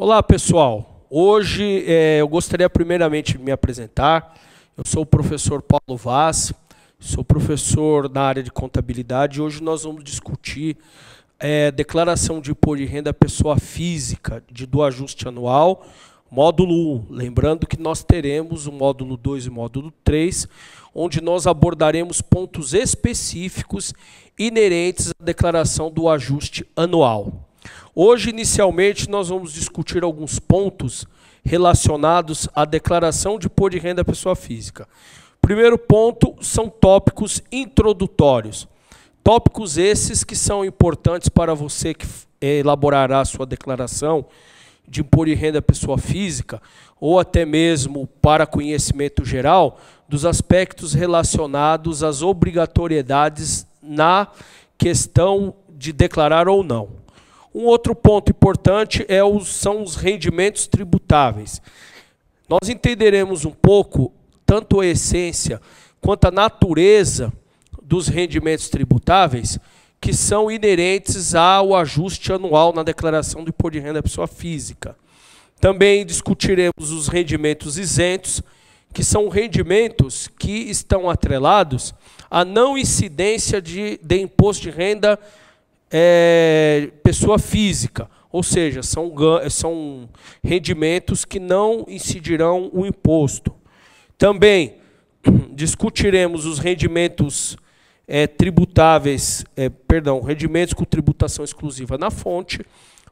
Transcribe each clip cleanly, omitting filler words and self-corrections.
Olá, pessoal. Hoje eu gostaria primeiramente de me apresentar. Eu sou o professor Paulo Vaz, sou professor na área de contabilidade e hoje nós vamos discutir declaração de imposto de renda pessoa física do ajuste anual, módulo 1. Lembrando que nós teremos o módulo 2 e o módulo 3, onde nós abordaremos pontos específicos inerentes à declaração do ajuste anual. Hoje, inicialmente, nós vamos discutir alguns pontos relacionados à declaração de imposto de renda pessoa física. Primeiro ponto são tópicos introdutórios. Tópicos esses que são importantes para você que elaborará a sua declaração de imposto de renda pessoa física, ou até mesmo para conhecimento geral dos aspectos relacionados às obrigatoriedades na questão de declarar ou não. Um outro ponto importante são os rendimentos tributáveis. Nós entenderemos um pouco tanto a essência quanto a natureza dos rendimentos tributáveis que são inerentes ao ajuste anual na declaração do imposto de renda da pessoa física. Também discutiremos os rendimentos isentos, que são rendimentos que estão atrelados à não incidência de imposto de renda pessoa física, ou seja, são rendimentos que não incidirão o imposto. Também discutiremos os rendimentos rendimentos com tributação exclusiva na fonte,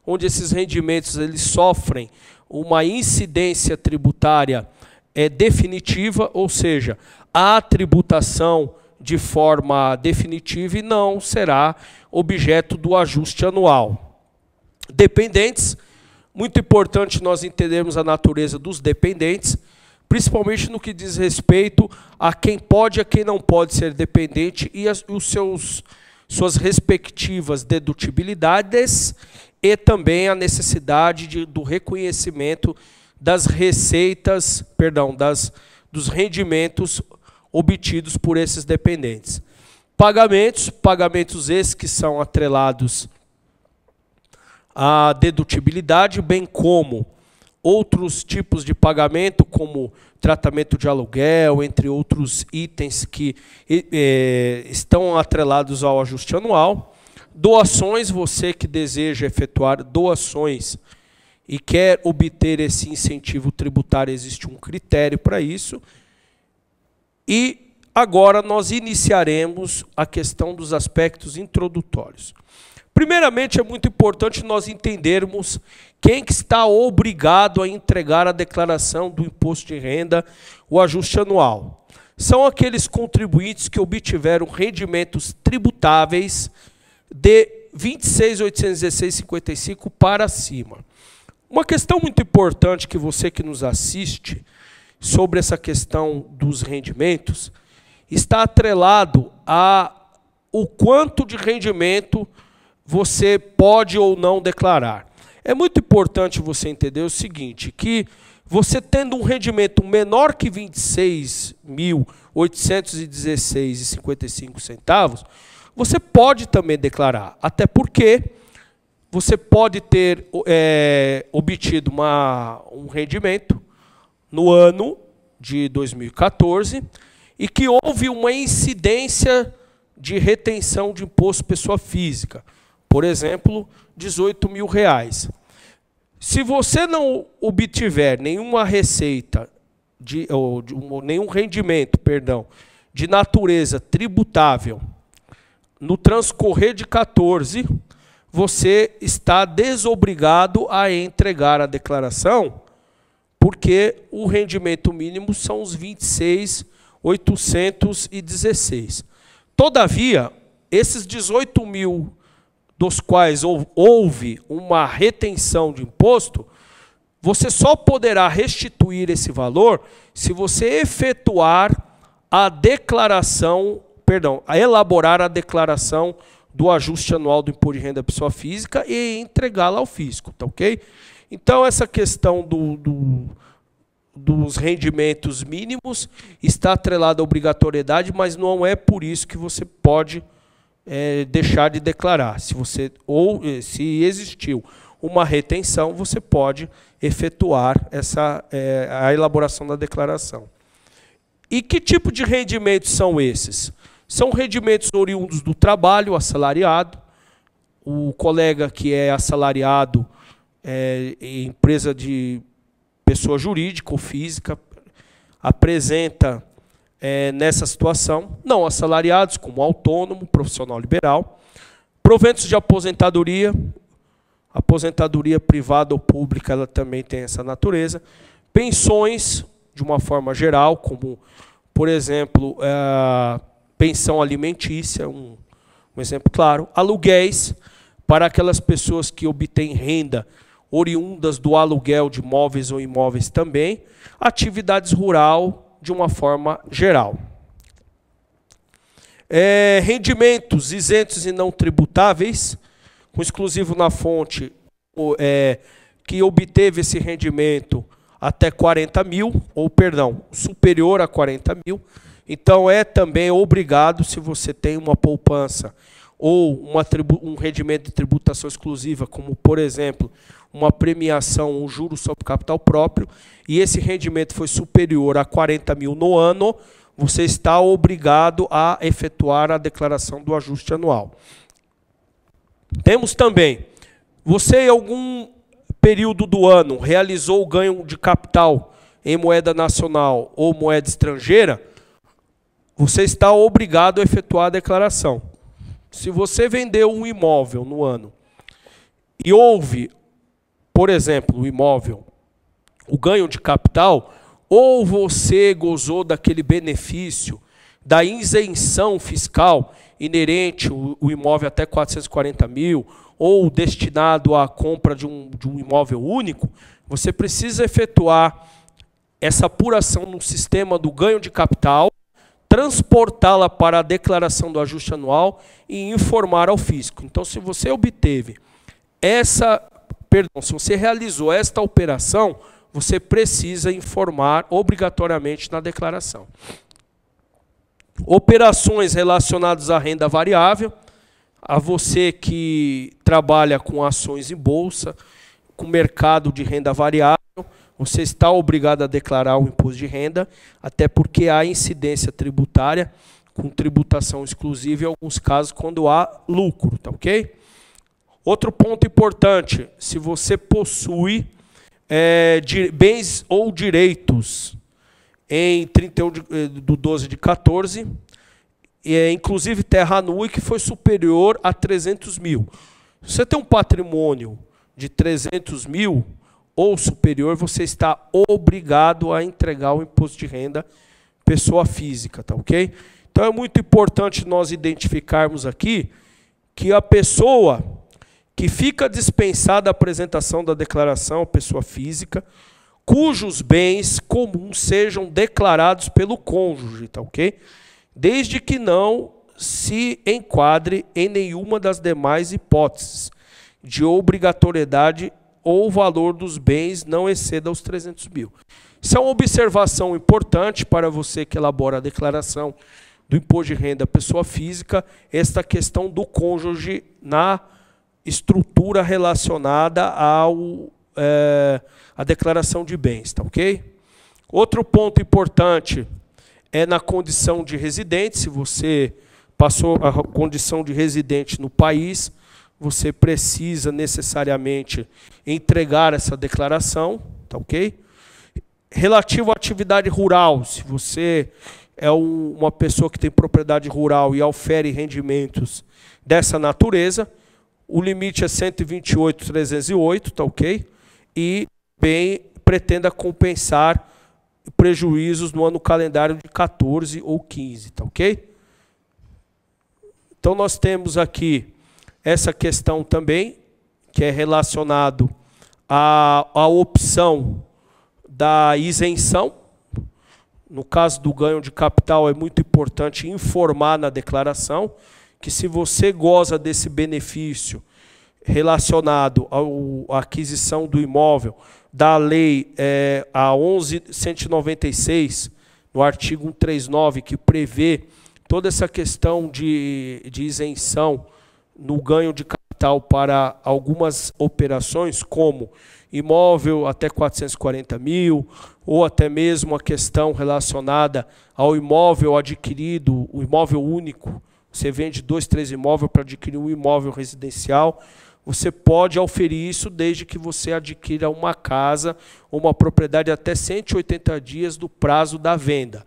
onde esses rendimentos eles sofrem uma incidência tributária definitiva, ou seja, a tributação de forma definitiva e não será objeto do ajuste anual. Dependentes, muito importante nós entendermos a natureza dos dependentes, principalmente no que diz respeito a quem pode e a quem não pode ser dependente e suas respectivas dedutibilidades e também a necessidade do reconhecimento das receitas, dos rendimentos obtidos por esses dependentes. Pagamentos esses que são atrelados à dedutibilidade, bem como outros tipos de pagamento, como tratamento de aluguel, entre outros itens que estão atrelados ao ajuste anual. Doações, você que deseja efetuar doações e quer obter esse incentivo tributário, existe um critério para isso. E agora nós iniciaremos a questão dos aspectos introdutórios. Primeiramente, é muito importante nós entendermos quem que está obrigado a entregar a declaração do imposto de renda, o ajuste anual. São aqueles contribuintes que obtiveram rendimentos tributáveis de R$ 26.816,55 para cima. Uma questão muito importante que você que nos assiste sobre essa questão dos rendimentos está atrelado ao quanto de rendimento você pode ou não declarar. É muito importante você entender o seguinte, que você tendo um rendimento menor que R$ 26.816,55, você pode também declarar, até porque você pode ter obtido um rendimento no ano de 2014 e que houve uma incidência de retenção de imposto pessoa física, por exemplo, R$ 18.000. Se você não obtiver nenhuma receita, nenhum rendimento, de natureza tributável no transcorrer de 14, você está desobrigado a entregar a declaração, porque o rendimento mínimo são os R$ 26.816. Todavia, esses 18.000 dos quais houve uma retenção de imposto, você só poderá restituir esse valor se você efetuar a declaração, elaborar a declaração do ajuste anual do imposto de renda da pessoa física e entregá-la ao fisco, tá ok? Então, essa questão dos rendimentos mínimos está atrelada à obrigatoriedade, mas não é por isso que você pode deixar de declarar. Se existiu uma retenção, você pode efetuar a elaboração da declaração. E que tipo de rendimentos são esses? São rendimentos oriundos do trabalho assalariado. O colega que é assalariado em empresa de pessoa jurídica ou física apresenta nessa situação não assalariados, como autônomo, profissional liberal, proventos de aposentadoria, aposentadoria privada ou pública, ela também tem essa natureza, pensões de uma forma geral, como, por exemplo, pensão alimentícia, um exemplo claro, aluguéis para aquelas pessoas que obtêm renda oriundas do aluguel de móveis ou imóveis também, atividades rural de uma forma geral. Rendimentos isentos e não tributáveis, com exclusivo na fonte, que obteve esse rendimento até 40 mil, ou perdão, superior a 40 mil, então também obrigado, se você tem uma poupança ou um rendimento de tributação exclusiva, como, por exemplo, uma premiação, um juro sobre capital próprio, e esse rendimento foi superior a 40 mil no ano, você está obrigado a efetuar a declaração do ajuste anual. Temos também, você em algum período do ano realizou o ganho de capital em moeda nacional ou moeda estrangeira, você está obrigado a efetuar a declaração. Se você vendeu um imóvel no ano e houve, por exemplo, o imóvel, o ganho de capital, ou você gozou daquele benefício da isenção fiscal inerente o imóvel até 440 mil, ou destinado à compra de um imóvel único, você precisa efetuar essa apuração no sistema do ganho de capital, transportá-la para a declaração do ajuste anual e informar ao fisco. Então, se você obteve se você realizou esta operação, você precisa informar obrigatoriamente na declaração. Operações relacionadas à renda variável, a você que trabalha com ações em bolsa, com mercado de renda variável, você está obrigado a declarar o imposto de renda, até porque há incidência tributária com tributação exclusiva em alguns casos quando há lucro, tá ok? Outro ponto importante, se você possui bens ou direitos em 31/12/14, inclusive terra nua que foi superior a 300 mil. Se você tem um patrimônio de 300 mil ou superior, você está obrigado a entregar o imposto de renda pessoa física, tá ok? Então é muito importante nós identificarmos aqui que a pessoa que fica dispensada a apresentação da declaração, pessoa física, cujos bens comuns sejam declarados pelo cônjuge, tá ok? Desde que não se enquadre em nenhuma das demais hipóteses de obrigatoriedade ou o valor dos bens não exceda os 300 mil. Isso é uma observação importante para você que elabora a declaração do imposto de renda pessoa física, esta questão do cônjuge na estrutura relacionada à declaração de bens, tá ok? Outro ponto importante é na condição de residente. Se você passou a condição de residente no país, você precisa necessariamente entregar essa declaração, tá ok? Relativo à atividade rural, se você é uma pessoa que tem propriedade rural e ofere rendimentos dessa natureza, o limite é 128.308, tá ok? E bem pretenda compensar prejuízos no ano calendário de 14 ou 15, tá ok? Então nós temos aqui essa questão também, que é relacionado à opção da isenção. No caso do ganho de capital, é muito importante informar na declaração que se você goza desse benefício relacionado à aquisição do imóvel, da lei a 11.196, no artigo 139, que prevê toda essa questão de isenção no ganho de capital capital para algumas operações, como imóvel até 440 mil, ou até mesmo a questão relacionada ao imóvel adquirido, o imóvel único. Você vende 2, 3 imóveis para adquirir um imóvel residencial. Você pode auferir isso desde que você adquira uma casa ou uma propriedade até 180 dias do prazo da venda.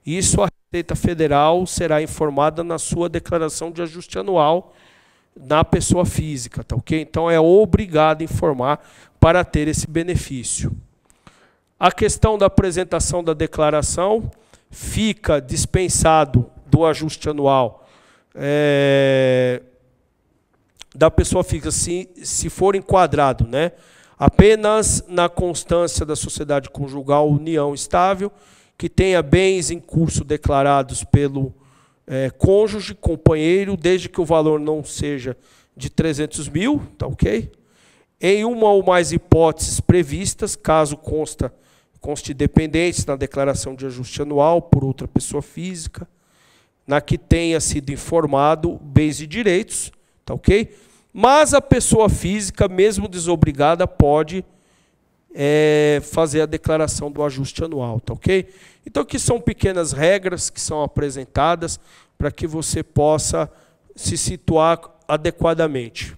Isso a Receita Federal será informada na sua declaração de ajuste anual na pessoa física, tá ok? Então é obrigado a informar para ter esse benefício. A questão da apresentação da declaração fica dispensado do ajuste anual da pessoa física, se for enquadrado, né, apenas na constância da sociedade conjugal união estável, que tenha bens em curso declarados pelo cônjuge, companheiro, desde que o valor não seja de 300 mil, tá ok? Em uma ou mais hipóteses previstas, caso conste dependentes na declaração de ajuste anual por outra pessoa física, na que tenha sido informado bens e direitos, tá ok? Mas a pessoa física, mesmo desobrigada, pode fazer a declaração do ajuste anual, tá ok? Então, aqui são pequenas regras que são apresentadas para que você possa se situar adequadamente.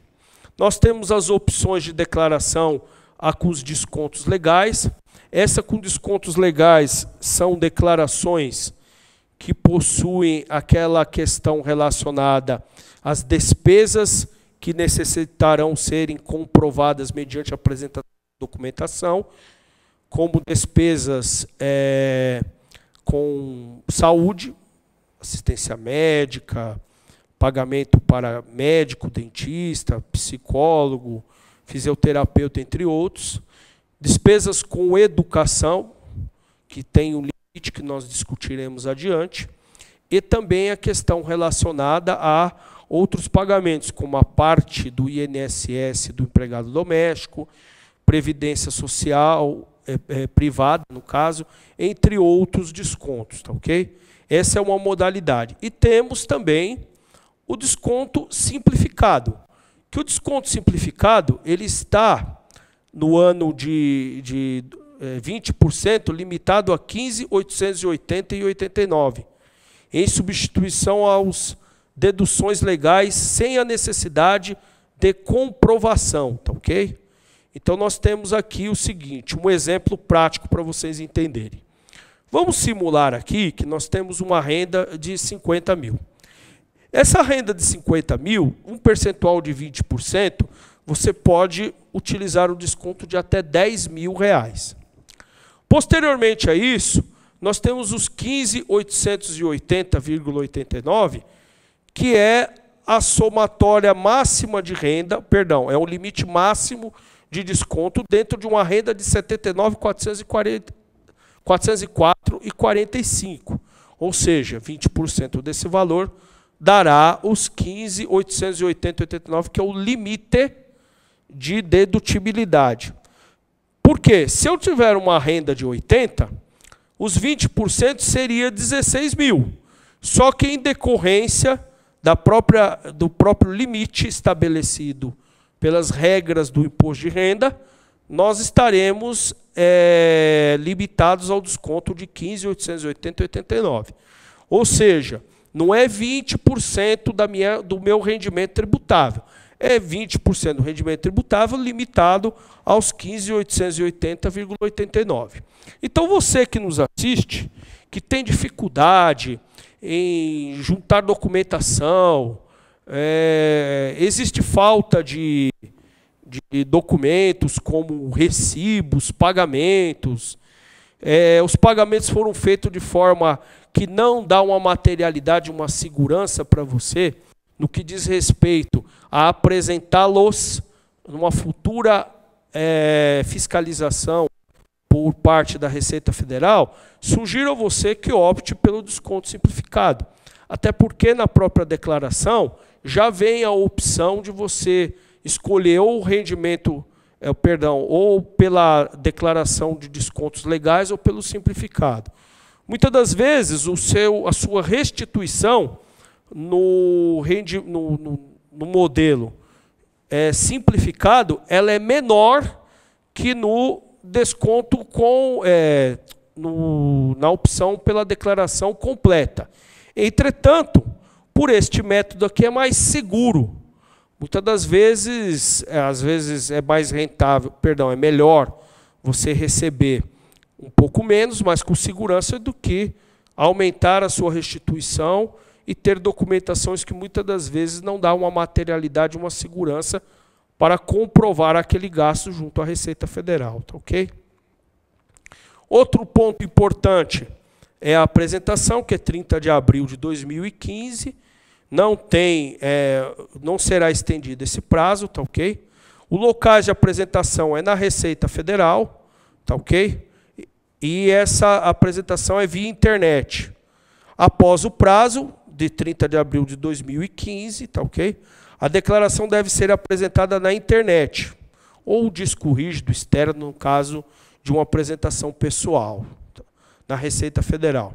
Nós temos as opções de declaração com os descontos legais. Essa com descontos legais são declarações que possuem aquela questão relacionada às despesas que necessitarão serem comprovadas mediante a apresentação de documentação, como despesas com saúde, assistência médica, pagamento para médico, dentista, psicólogo, fisioterapeuta, entre outros. Despesas com educação, que tem um limite que nós discutiremos adiante. E também a questão relacionada a outros pagamentos, como a parte do INSS do empregado doméstico, previdência social privada, no caso, entre outros descontos, tá ok? Essa é uma modalidade. E temos também o desconto simplificado, que o desconto simplificado ele está no ano de 20% limitado a 15.880 e 89, em substituição aos deduções legais sem a necessidade de comprovação, tá ok? Então nós temos aqui o seguinte, um exemplo prático para vocês entenderem. Vamos simular aqui que nós temos uma renda de 50 mil. Essa renda de 50 mil, um percentual de 20%, você pode utilizar o desconto de até 10 mil reais. Posteriormente a isso, nós temos os 15.880,89, que é a somatória máxima de renda, perdão, é o limite máximo de desconto dentro de uma renda de 79.404,45. Ou seja, 20% desse valor dará os 15.880,89, que é o limite de dedutibilidade. Por quê? Se eu tiver uma renda de 80, os 20% seria 16 mil. Só que em decorrência do próprio limite estabelecido pelas regras do imposto de renda, nós estaremos limitados ao desconto de 15.880,89. Ou seja, não é 20% do meu rendimento tributável, é 20% do rendimento tributável limitado aos 15.880,89. Então você que nos assiste, que tem dificuldade em juntar documentação, existe falta de documentos como recibos, pagamentos, os pagamentos foram feitos de forma que não dá uma materialidade, uma segurança para você, no que diz respeito a apresentá-los numa futura fiscalização por parte da Receita Federal, sugiro a você que opte pelo desconto simplificado. Até porque na própria declaração já vem a opção de você escolher ou o rendimento, ou pela declaração de descontos legais ou pelo simplificado. Muitas das vezes a sua restituição no modelo simplificado, ela é menor que no desconto na opção pela declaração completa. Entretanto, por este método aqui é mais seguro. Muitas das vezes, às vezes é mais rentável, perdão, é melhor você receber um pouco menos, mas com segurança, do que aumentar a sua restituição e ter documentações que muitas das vezes não dá uma materialidade, uma segurança para comprovar aquele gasto junto à Receita Federal, tá ok? Outro ponto importante é a apresentação, que é 30 de abril de 2015. Não será estendido esse prazo, tá ok? O locais de apresentação é na Receita Federal, tá ok? E essa apresentação é via internet. Após o prazo de 30 de abril de 2015, tá ok? A declaração deve ser apresentada na internet, ou disco rígido externo, no caso de uma apresentação pessoal, na Receita Federal.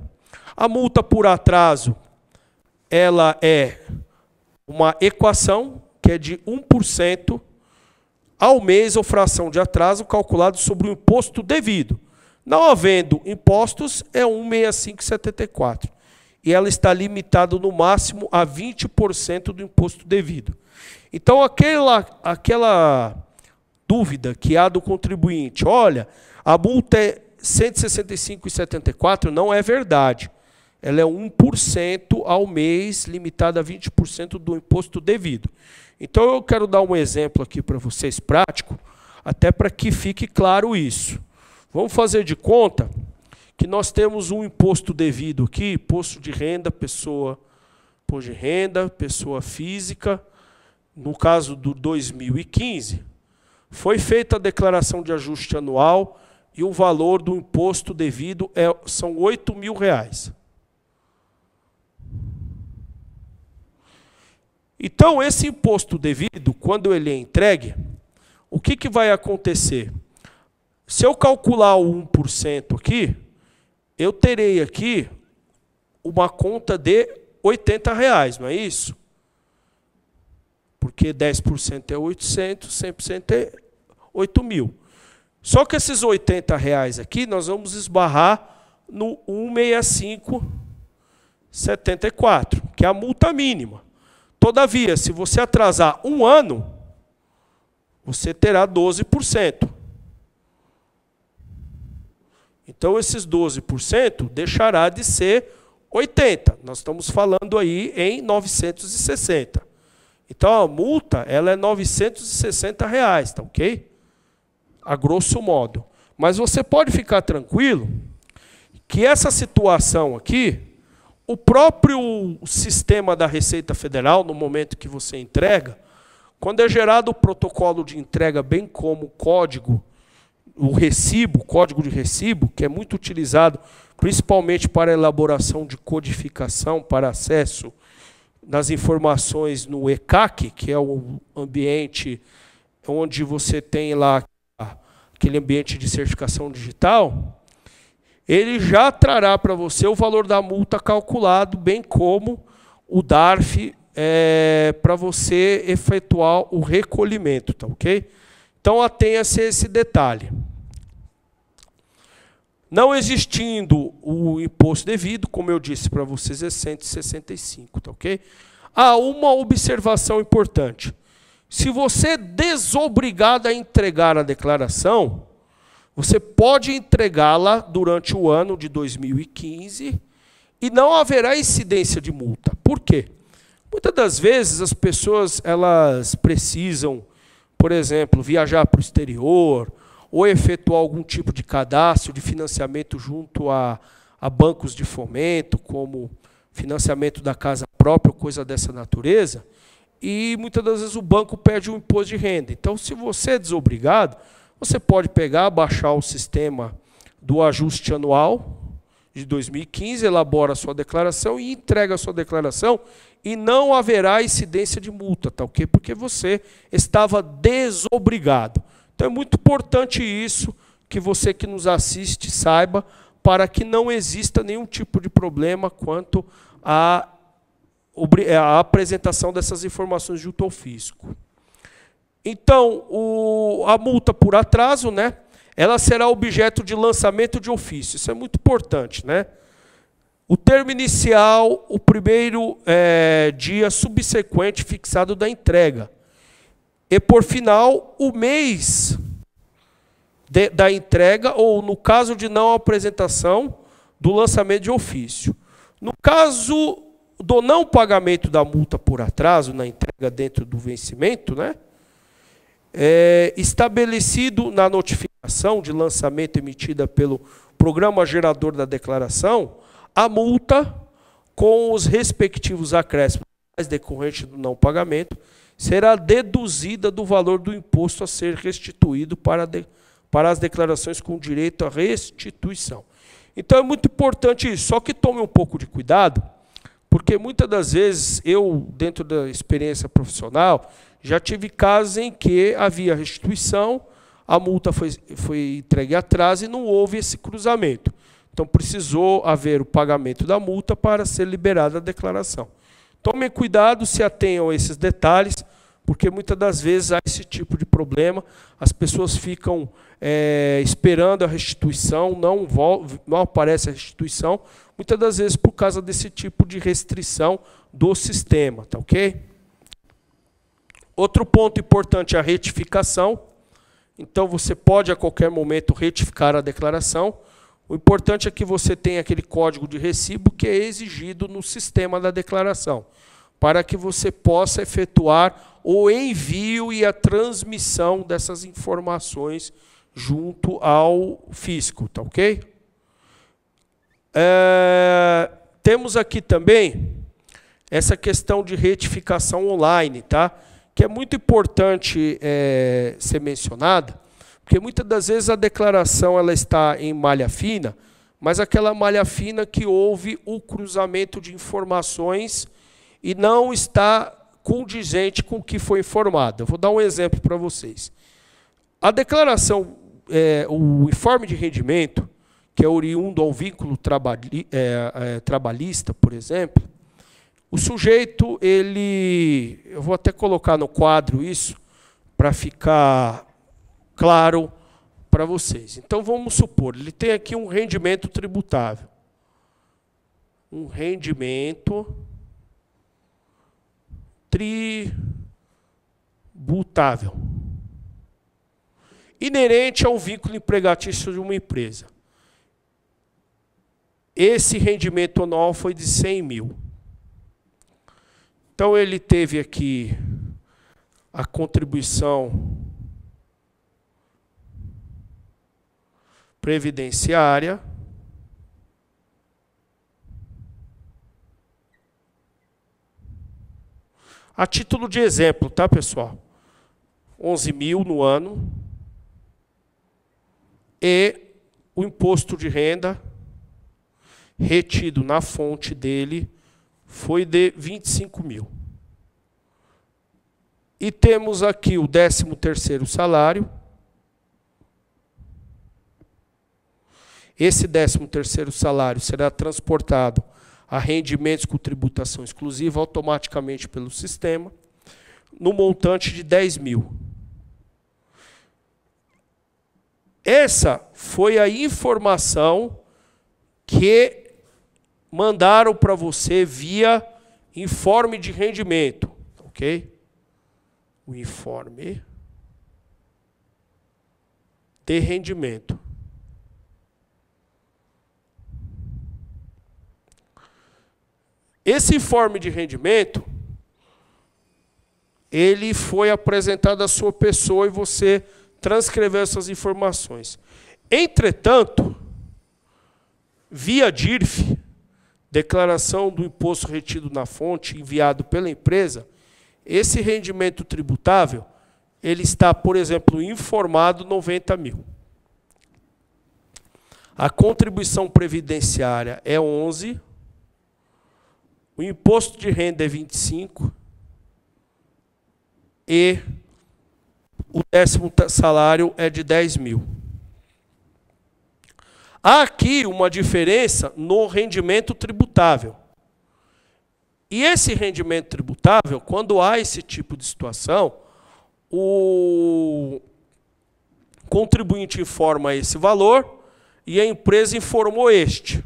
A multa por atraso, ela é uma equação que é de 1% ao mês ou fração de atraso calculado sobre o imposto devido. Não havendo impostos, é 165,74. E ela está limitada no máximo a 20% do imposto devido. Então, aquela dúvida que há do contribuinte, olha, a multa é 165,74, não é verdade. Ela é 1% ao mês, limitada a 20% do imposto devido. Então, eu quero dar um exemplo aqui para vocês, prático, até para que fique claro isso. Vamos fazer de conta que nós temos um imposto devido aqui, imposto de renda, pessoa física, no caso do 2015, foi feita a declaração de ajuste anual e o valor do imposto devido são R$ 8.000. Então, esse imposto devido, quando ele é entregue, o que vai acontecer? Se eu calcular o 1% aqui, eu terei aqui uma conta de R$ 80, não é isso? Porque 10% é 800, 100% é 8.000. Só que esses R$ 80 aqui, nós vamos esbarrar no 165,74, que é a multa mínima. Todavia, se você atrasar um ano, você terá 12%. Então, esses 12% deixará de ser 80. Nós estamos falando aí em 960. Então, a multa ela é R$ 960, tá ok? A grosso modo. Mas você pode ficar tranquilo que essa situação aqui, o próprio sistema da Receita Federal, no momento que você entrega, quando é gerado o protocolo de entrega, bem como o código, código de recibo, que é muito utilizado principalmente para a elaboração de codificação, para acesso nas informações no ECAC, que é o ambiente onde você tem lá aquele ambiente de certificação digital, ele já trará para você o valor da multa calculado, bem como o DARF para você efetuar o recolhimento, tá ok? Então, atenha-se a esse detalhe. Não existindo o imposto devido, como eu disse para vocês, é 165, tá ok? Há uma observação importante. Se você é desobrigado a entregar a declaração, você pode entregá-la durante o ano de 2015 e não haverá incidência de multa. Por quê? Muitas das vezes as pessoas elas precisam, por exemplo, viajar para o exterior ou efetuar algum tipo de cadastro de financiamento junto a bancos de fomento, como financiamento da casa própria, coisa dessa natureza, e muitas das vezes o banco pede um imposto de renda. Então, se você é desobrigado, você pode pegar, baixar o sistema do ajuste anual de 2015, elabora a sua declaração e entrega a sua declaração, e não haverá incidência de multa, tá ok? Porque você estava desobrigado. Então é muito importante isso, que você que nos assiste saiba, para que não exista nenhum tipo de problema quanto à apresentação dessas informações junto ao fisco. Então, a multa por atraso, né, ela será objeto de lançamento de ofício. Isso é muito importante, né? O termo inicial, o primeiro dia subsequente fixado da entrega. E, por final, o mês da entrega, ou, no caso de não apresentação, do lançamento de ofício. No caso do não pagamento da multa por atraso na entrega dentro do vencimento, né, estabelecido na notificação de lançamento emitida pelo programa gerador da declaração, a multa, com os respectivos acréscimos decorrentes do não pagamento, será deduzida do valor do imposto a ser restituído para as declarações com direito à restituição. Então é muito importante isso, só que tome um pouco de cuidado, porque muitas das vezes eu, dentro da experiência profissional, já tive casos em que havia restituição, a multa foi entregue a atraso e não houve esse cruzamento. Então precisou haver o pagamento da multa para ser liberada a declaração. Tomem cuidado, se atenham a esses detalhes, porque muitas das vezes há esse tipo de problema, as pessoas ficam esperando a restituição, não aparece a restituição, muitas das vezes por causa desse tipo de restrição do sistema, tá ok? Outro ponto importante é a retificação. Então você pode a qualquer momento retificar a declaração. O importante é que você tenha aquele código de recibo que é exigido no sistema da declaração, para que você possa efetuar o envio e a transmissão dessas informações junto ao fisco, tá ok? Temos aqui também essa questão de retificação online, tá? Que é muito importante ser mencionada, porque muitas das vezes a declaração ela está em malha fina, mas aquela malha fina que houve o cruzamento de informações e não está condizente com o que foi informado. Eu vou dar um exemplo para vocês. A declaração, o informe de rendimento, que é oriundo ao vínculo trabalhista, por exemplo, o sujeito, eu vou até colocar no quadro isso, para ficar claro para vocês. Então, vamos supor, ele tem aqui um rendimento tributável. Um rendimento tributável. Inerente ao vínculo empregatício de uma empresa. Esse rendimento anual foi de 100 mil. Então, ele teve aqui a contribuição previdenciária, a título de exemplo, tá, pessoal? 11 mil no ano, e o imposto de renda retido na fonte dele foi de 25 mil. E temos aqui o 13º salário. Esse 13º salário será transportado a rendimentos com tributação exclusiva automaticamente pelo sistema, no montante de 10 mil. Essa foi a informação que mandaram para você via informe de rendimento, ok? O informe de rendimento. Esse informe de rendimento, ele foi apresentado à sua pessoa e você transcreveu essas informações. Entretanto, via DIRF, declaração do imposto retido na fonte, enviado pela empresa, esse rendimento tributável, ele está, por exemplo, informado 90 mil. A contribuição previdenciária é 11, o imposto de renda é 25 e o 10º salário é de 10 mil. Há aqui uma diferença no rendimento tributável. E esse rendimento tributável, quando há esse tipo de situação, o contribuinte informa esse valor e a empresa informou este.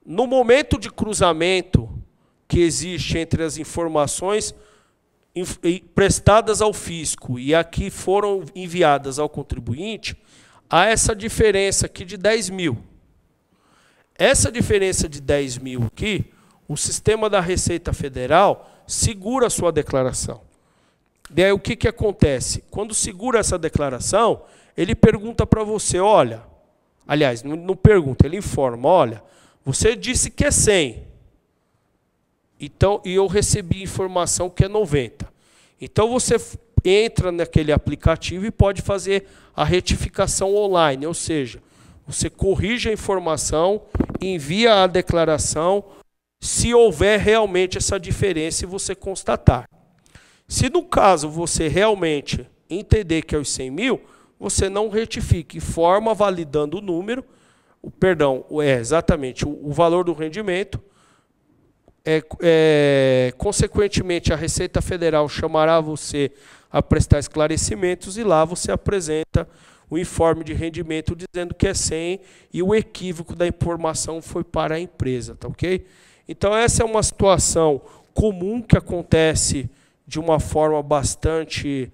No momento de cruzamento que existe entre as informações prestadas ao fisco e a que foram enviadas ao contribuinte, há essa diferença aqui de 10 mil. Essa diferença de 10 mil aqui, o sistema da Receita Federal segura a sua declaração. E aí o que acontece? Quando segura essa declaração, ele pergunta para você, olha, aliás, não pergunta, ele informa, olha, você disse que é 100, então, e eu recebi informação que é 90. Então você entra naquele aplicativo e pode fazer a retificação online, ou seja, você corrige a informação, envia a declaração, se houver realmente essa diferença e você constatar. Se no caso você realmente entender que é os 100 mil, você não retifica, informa validando o número, exatamente o valor do rendimento. Consequentemente, a Receita Federal chamará você a prestar esclarecimentos e lá você apresenta o informe de rendimento dizendo que é 100 e o equívoco da informação foi para a empresa, tá ok? Então essa é uma situação comum que acontece de uma forma bastante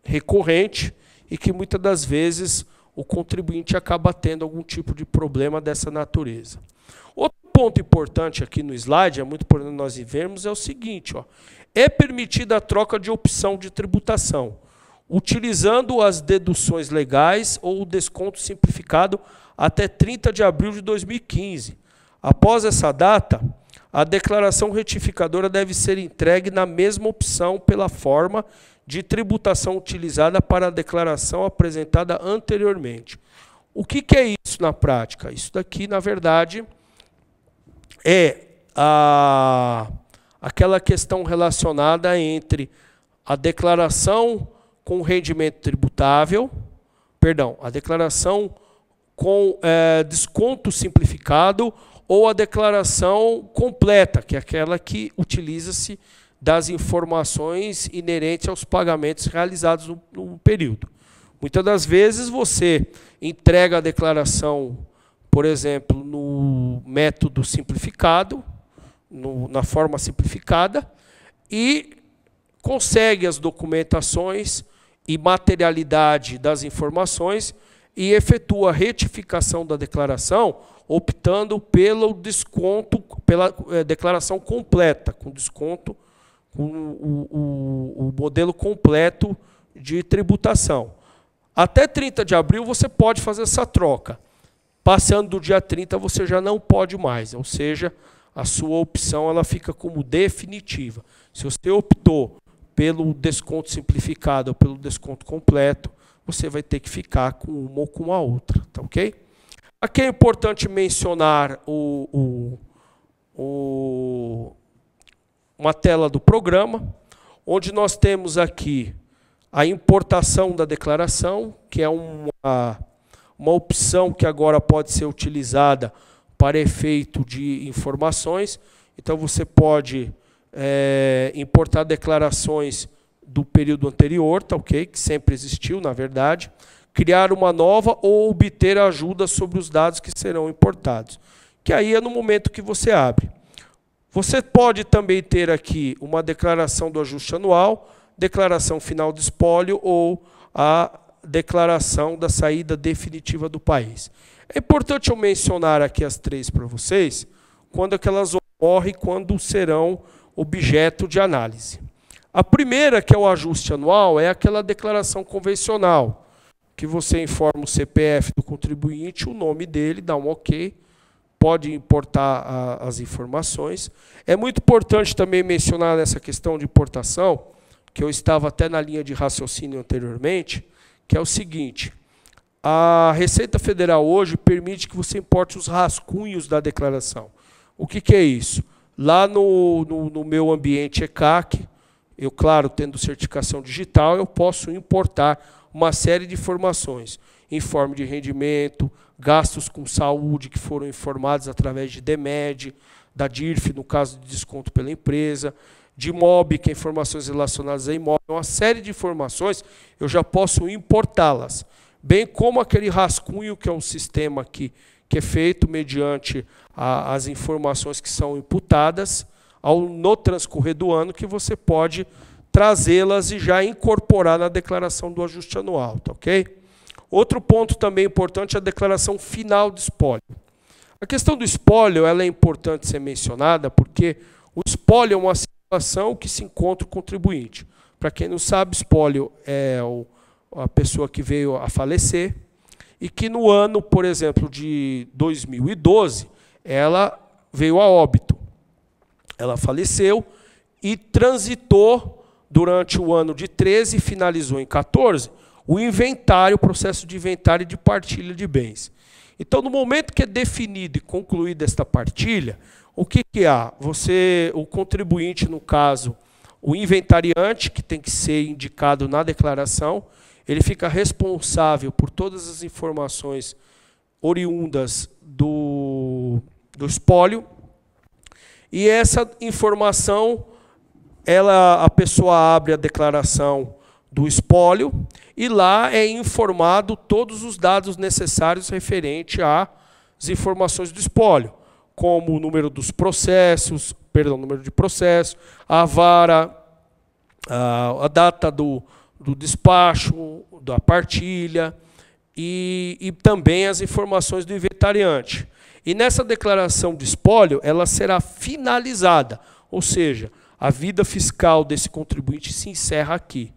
recorrente e que muitas das vezes o contribuinte acaba tendo algum tipo de problema dessa natureza. Outro ponto importante aqui no slide, é muito importante nós vermos, é o seguinte, ó, é permitida a troca de opção de tributação, utilizando as deduções legais ou o desconto simplificado até 30 de abril de 2015. Após essa data, a declaração retificadora deve ser entregue na mesma opção pela forma de tributação utilizada para a declaração apresentada anteriormente. O que é isso na prática? Isso daqui, na verdade, é aquela questão relacionada entre a declaração com rendimento tributável, a declaração com desconto simplificado ou a declaração completa, que é aquela que utiliza-se das informações inerentes aos pagamentos realizados no período. Muitas das vezes você entrega a declaração, por exemplo, no método simplificado, na forma simplificada, e consegue as documentações e materialidade das informações e efetua a retificação da declaração, optando pelo desconto, pela declaração completa, com desconto, com o modelo completo de tributação. Até 30 de abril você pode fazer essa troca. Passando do dia 30 você já não pode mais, ou seja, a sua opção ela fica como definitiva. Se você optou pelo desconto simplificado ou pelo desconto completo, você vai ter que ficar com uma ou com a outra, tá ok? Aqui é importante mencionar uma tela do programa, onde nós temos aqui a importação da declaração, que é uma opção que agora pode ser utilizada para efeito de informações. Então, você pode importar declarações do período anterior, tá ok? Que sempre existiu, na verdade. Criar uma nova ou obter ajuda sobre os dados que serão importados. Que aí é no momento que você abre. Você pode também ter aqui uma declaração do ajuste anual, declaração final de espólio ou a declaração da saída definitiva do país. É importante eu mencionar aqui as três para vocês, quando é que elas ocorrem, quando serão objeto de análise. A primeira, que é o ajuste anual, é aquela declaração convencional, que você informa o CPF do contribuinte, o nome dele, dá um OK, pode importar as informações. É muito importante também mencionar nessa questão de importação, que eu estava até na linha de raciocínio anteriormente, que é o seguinte: a Receita Federal hoje permite que você importe os rascunhos da declaração. O que é isso? Lá no meu ambiente ECAC, eu, claro, tendo certificação digital, eu posso importar uma série de informações. Informe de rendimento, gastos com saúde que foram informados através de DMED, da DIRF, no caso de desconto pela empresa, de imóvel, que é informações relacionadas a imóvel, uma série de informações, eu já posso importá-las. Bem como aquele rascunho, que é um sistema que é feito mediante as informações que são imputadas no transcorrer do ano, que você pode trazê-las e já incorporar na declaração do ajuste anual, tá ok? Outro ponto também importante é a declaração final do espólio. A questão do espólio ela é importante ser mencionada porque o espólio é uma situação que se encontra o contribuinte. Para quem não sabe, espólio é a pessoa que veio a falecer e que no ano, por exemplo, de 2012, ela veio a óbito. Ela faleceu e transitou durante o ano de 13 e finalizou em 14 o inventário, o processo de inventário e de partilha de bens. Então, no momento que é definido e concluída esta partilha, o que há? O contribuinte, no caso, o inventariante, que tem que ser indicado na declaração, ele fica responsável por todas as informações oriundas do espólio, e essa informação, a pessoa abre a declaração do espólio, e lá é informado todos os dados necessários referente às informações do espólio, como o número dos processos, número de processo, a vara, a data do despacho, da partilha e também as informações do inventariante. E nessa declaração de espólio, ela será finalizada, ou seja, a vida fiscal desse contribuinte se encerra aqui.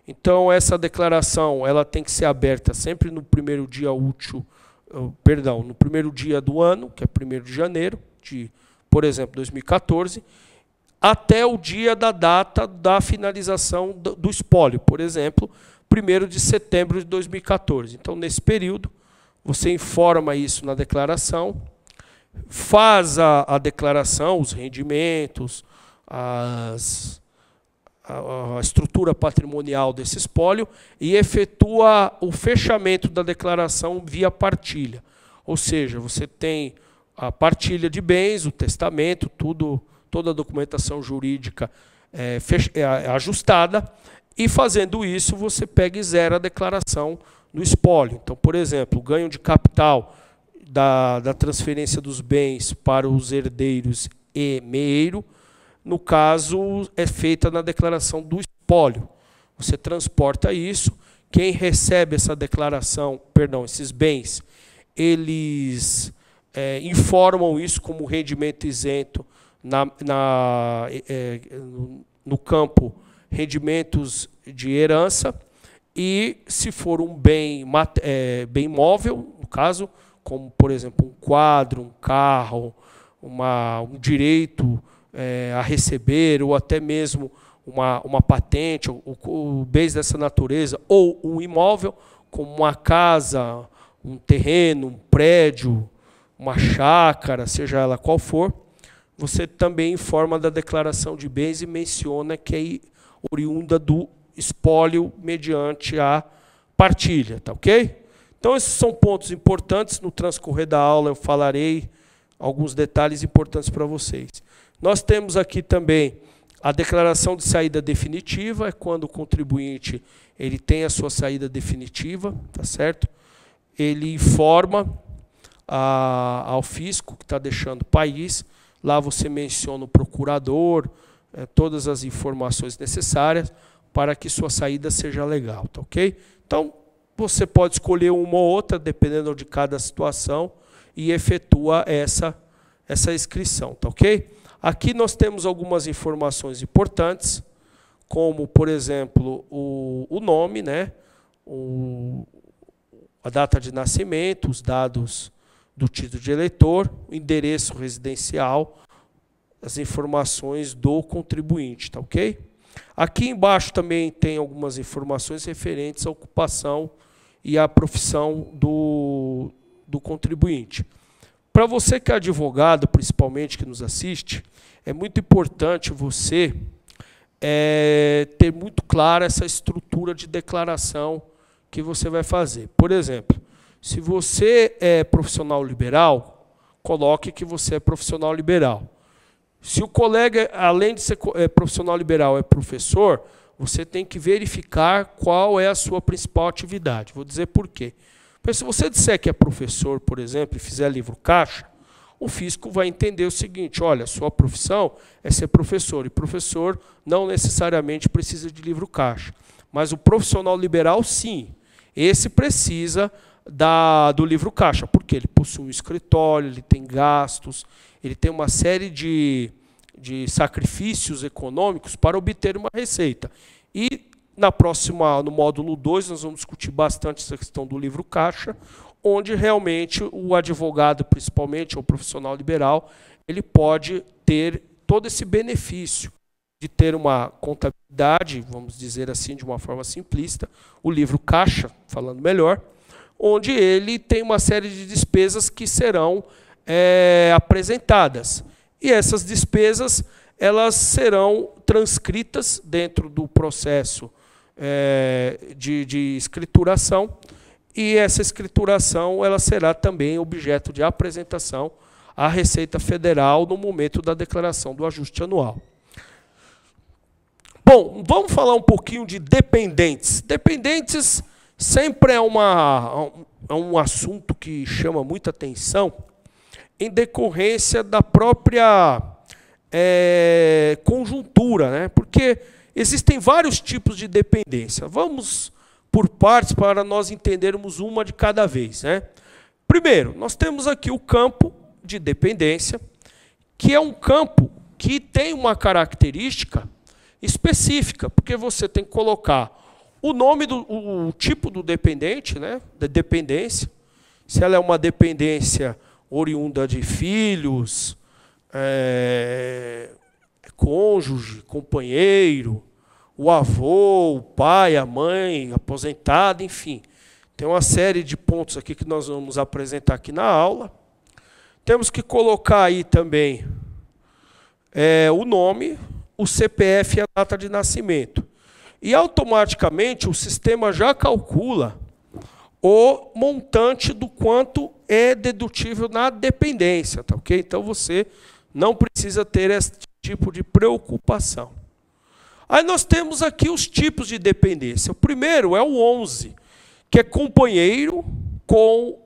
Então, essa declaração ela tem que ser aberta sempre no primeiro dia útil, no primeiro dia do ano, que é 1º de janeiro, por exemplo, 2014, até o dia da data da finalização do espólio, por exemplo, 1º de setembro de 2014. Então, nesse período, você informa isso na declaração, faz a declaração, os rendimentos, a estrutura patrimonial desse espólio e efetua o fechamento da declaração via partilha. Ou seja, você tem a partilha de bens, o testamento, toda a documentação jurídica ajustada, e fazendo isso você pega e zera a declaração no espólio. Então, por exemplo, o ganho de capital da transferência dos bens para os herdeiros e meeiro, no caso, é feita na declaração do espólio. Você transporta isso, quem recebe essa declaração, esses bens, eles informam isso como rendimento isento no campo rendimentos de herança, e se for um bem móvel, no caso, como, por exemplo, um quadro, um carro, um direito a receber, ou até mesmo uma patente, ou bens dessa natureza, ou um imóvel, como uma casa, um terreno, um prédio, uma chácara, seja ela qual for, você também informa da declaração de bens e menciona que é oriunda do espólio mediante a partilha, tá ok? Então, esses são pontos importantes. No transcorrer da aula eu falarei alguns detalhes importantes para vocês. Nós temos aqui também a declaração de saída definitiva, é quando o contribuinte ele tem a sua saída definitiva, tá certo? Ele informa ao fisco que está deixando o país, lá você menciona o procurador, todas as informações necessárias para que sua saída seja legal, tá ok? Então, você pode escolher uma ou outra, dependendo de cada situação, e efetua essa inscrição, tá ok? Aqui nós temos algumas informações importantes, como, por exemplo, o nome, né? A data de nascimento, os dados do título de eleitor, o endereço residencial, as informações do contribuinte, tá ok? Aqui embaixo também tem algumas informações referentes à ocupação e à profissão do contribuinte. Para você que é advogado, principalmente, que nos assiste, é muito importante você ter muito clara essa estrutura de declaração que você vai fazer. Por exemplo, se você é profissional liberal, coloque que você é profissional liberal. Se o colega, além de ser profissional liberal, é professor, você tem que verificar qual é a sua principal atividade. Vou dizer por quê. Porque se você disser que é professor, por exemplo, e fizer livro caixa, o fisco vai entender o seguinte: olha, sua profissão é ser professor, e professor não necessariamente precisa de livro caixa. Mas o profissional liberal, sim. Esse precisa do livro caixa, porque ele possui um escritório, ele tem gastos, ele tem uma série de sacrifícios econômicos para obter uma receita. E no módulo 2, nós vamos discutir bastante essa questão do livro caixa, onde realmente o advogado, principalmente, ou profissional liberal, ele pode ter todo esse benefício de ter uma contabilidade, vamos dizer assim, de uma forma simplista, o livro caixa, falando melhor, onde ele tem uma série de despesas que serão apresentadas. E essas despesas, elas serão transcritas dentro do processo de escrituração, e essa escrituração ela será também objeto de apresentação à Receita Federal no momento da declaração do ajuste anual. Bom, vamos falar um pouquinho de dependentes. Dependentes sempre é um assunto que chama muita atenção, em decorrência da própria conjuntura, né? Porque existem vários tipos de dependência. Vamos por partes para nós entendermos uma de cada vez, né? Primeiro, nós temos aqui o campo de dependência, que é um campo que tem uma característica específica, porque você tem que colocar o nome o tipo do dependente, né? Da dependência, se ela é uma dependência oriunda de filhos, cônjuge, companheiro, o avô, o pai, a mãe, aposentado, enfim. Tem uma série de pontos aqui que nós vamos apresentar aqui na aula. Temos que colocar aí também o nome, o CPF e a data de nascimento. E automaticamente o sistema já calcula o montante do quanto é dedutível na dependência, tá ok? Então você não precisa ter esse tipo de preocupação. Aí nós temos aqui os tipos de dependência. O primeiro é o 11, que é companheiro com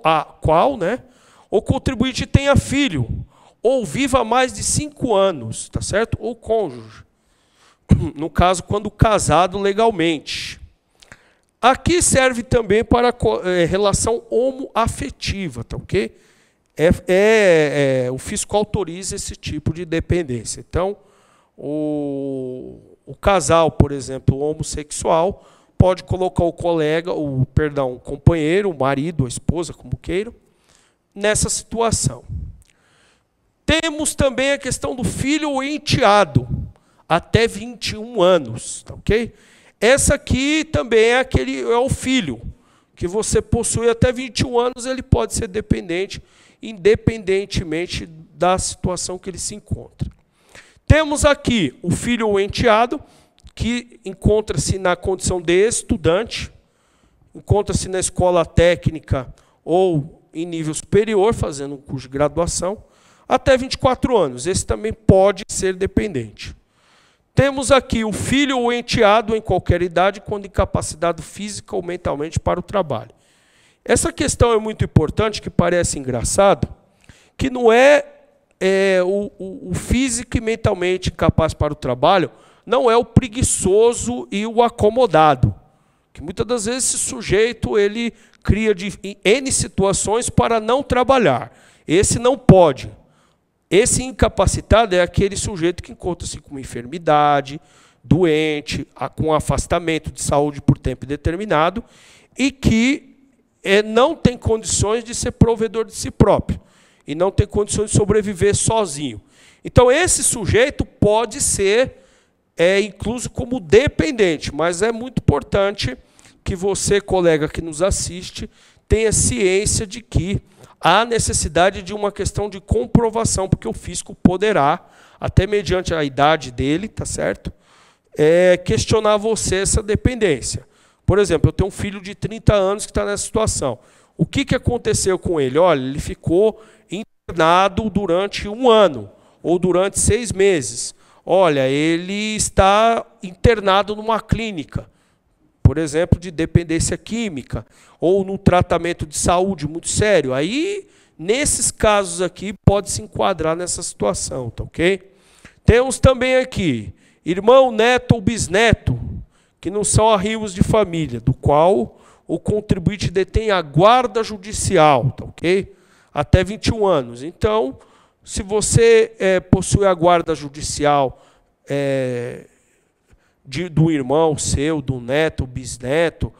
a qual, né, o contribuinte tenha filho ou viva mais de 5 anos, tá certo? Ou cônjuge. No caso, quando casado legalmente. Aqui serve também para relação homoafetiva, tá ok? O fisco autoriza esse tipo de dependência. Então, o casal, por exemplo, homossexual, pode colocar o companheiro, o marido, a esposa, como queiram, nessa situação. Temos também a questão do filho ou enteado, até 21 anos, tá ok? Essa aqui também é o filho, que você possui até 21 anos, ele pode ser dependente, independentemente da situação que ele se encontra. Temos aqui o filho ou enteado, que encontra-se na condição de estudante, encontra-se na escola técnica ou em nível superior, fazendo um curso de graduação, até 24 anos. Esse também pode ser dependente. Temos aqui o filho ou enteado em qualquer idade, quando incapacitado física ou mentalmente para o trabalho. Essa questão é muito importante, que parece engraçado, que não o físico e mentalmente incapaz para o trabalho, não é o preguiçoso e o acomodado. Que muitas das vezes esse sujeito ele cria N situações para não trabalhar. Esse não pode. Esse incapacitado é aquele sujeito que encontra-se com uma enfermidade, doente, com afastamento de saúde por tempo determinado e que não tem condições de ser provedor de si próprio e não tem condições de sobreviver sozinho. Então, esse sujeito pode ser incluso como dependente, mas é muito importante que você, colega que nos assiste, tenha ciência de que há necessidade de uma questão de comprovação, porque o fisco poderá, até mediante a idade dele, tá certo? Questionar você essa dependência. Por exemplo, eu tenho um filho de 30 anos que está nessa situação. O que aconteceu com ele? Olha, ele ficou internado durante 1 ano. ou durante 6 meses. Olha, ele está internado numa clínica, por exemplo, de dependência química, ou num tratamento de saúde muito sério. Aí, nesses casos aqui, pode se enquadrar nessa situação, tá ok? Temos também aqui, irmão, neto ou bisneto, que não são arrimos de família, do qual o contribuinte detém a guarda judicial, tá ok? Até 21 anos. Então, se você possui a guarda judicial do irmão seu, do neto, bisneto,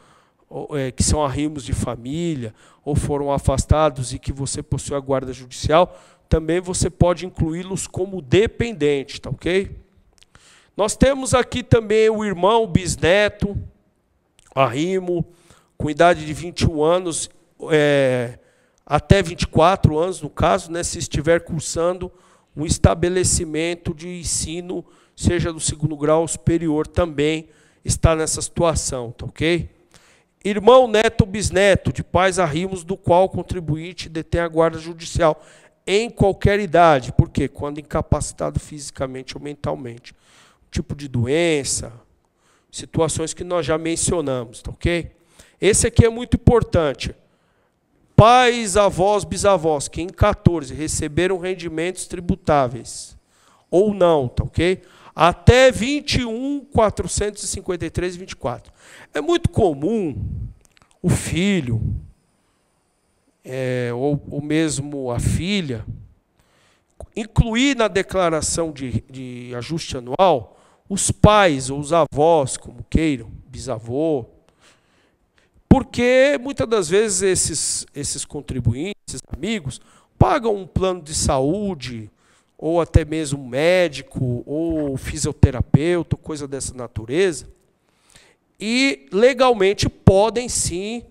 que são arrimos de família, ou foram afastados e que você possui a guarda judicial, também você pode incluí-los como dependente, tá ok? Nós temos aqui também o irmão, bisneto, arrimo, com idade de 21 anos, até 24 anos, no caso, né, se estiver cursando um estabelecimento de ensino, seja do 2º grau ou superior, também está nessa situação, tá ok? Irmão, neto ou bisneto, de pais arrimos, do qual o contribuinte detém a guarda judicial, em qualquer idade. Por quê? Quando incapacitado fisicamente ou mentalmente. Tipo de doença, situações que nós já mencionamos, tá ok? Esse aqui é muito importante. Pais, avós, bisavós, que em 14 receberam rendimentos tributáveis, ou não, tá ok? Até 21.453,24. É muito comum o filho, ou mesmo a filha, incluir na declaração de ajuste anual os pais ou os avós, como queiram, bisavô, porque muitas das vezes esses contribuintes, esses amigos, pagam um plano de saúde, ou até mesmo médico, ou fisioterapeuta, coisa dessa natureza, e legalmente podem sim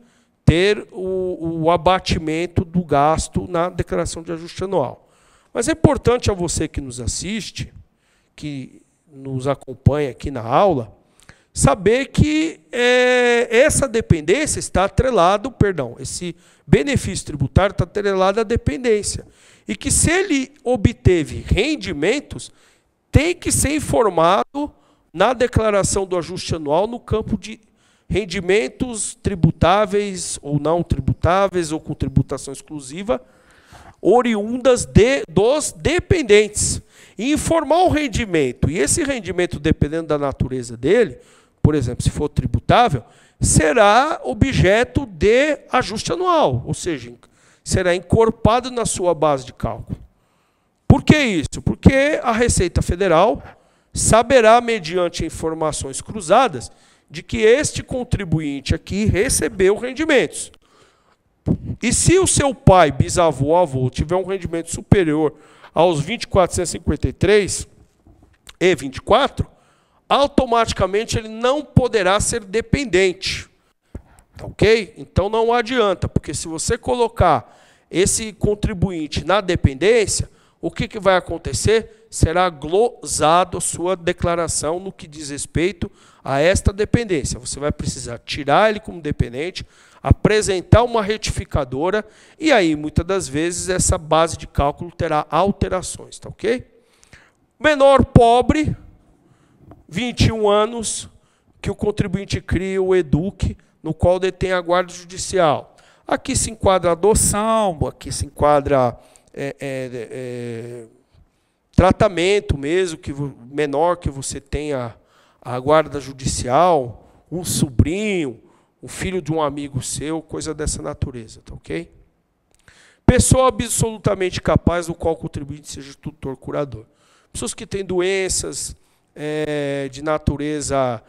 ter o abatimento do gasto na declaração de ajuste anual. Mas é importante a você que nos assiste, que nos acompanha aqui na aula, saber que essa dependência está atrelado, esse benefício tributário está atrelado à dependência. E que se ele obteve rendimentos, tem que ser informado na declaração do ajuste anual no campo de rendimentos tributáveis ou não tributáveis, ou com tributação exclusiva, oriundas dos dependentes. E informar o rendimento. E esse rendimento, dependendo da natureza dele, por exemplo, se for tributável, será objeto de ajuste anual, ou seja, será encorpado na sua base de cálculo. Por que isso? Porque a Receita Federal saberá, mediante informações cruzadas, de que este contribuinte aqui recebeu rendimentos. E se o seu pai, bisavô, avô, tiver um rendimento superior aos 20.453,24, automaticamente ele não poderá ser dependente. Tá ok? Então não adianta, porque se você colocar esse contribuinte na dependência, o que vai acontecer? Será glosado a sua declaração no que diz respeito a esta dependência. Você vai precisar tirar ele como dependente, apresentar uma retificadora, e aí, muitas das vezes, essa base de cálculo terá alterações, tá ok? Menor pobre, 21 anos, que o contribuinte cria o EDUC, no qual detém a guarda judicial. Aqui se enquadra adoção, aqui se enquadra tratamento mesmo, menor que você tenha a guarda judicial, um sobrinho, o filho de um amigo seu, coisa dessa natureza, tá ok? Pessoa absolutamente capaz do qual o contribuinte seja tutor curador. Pessoas que têm doenças de natureza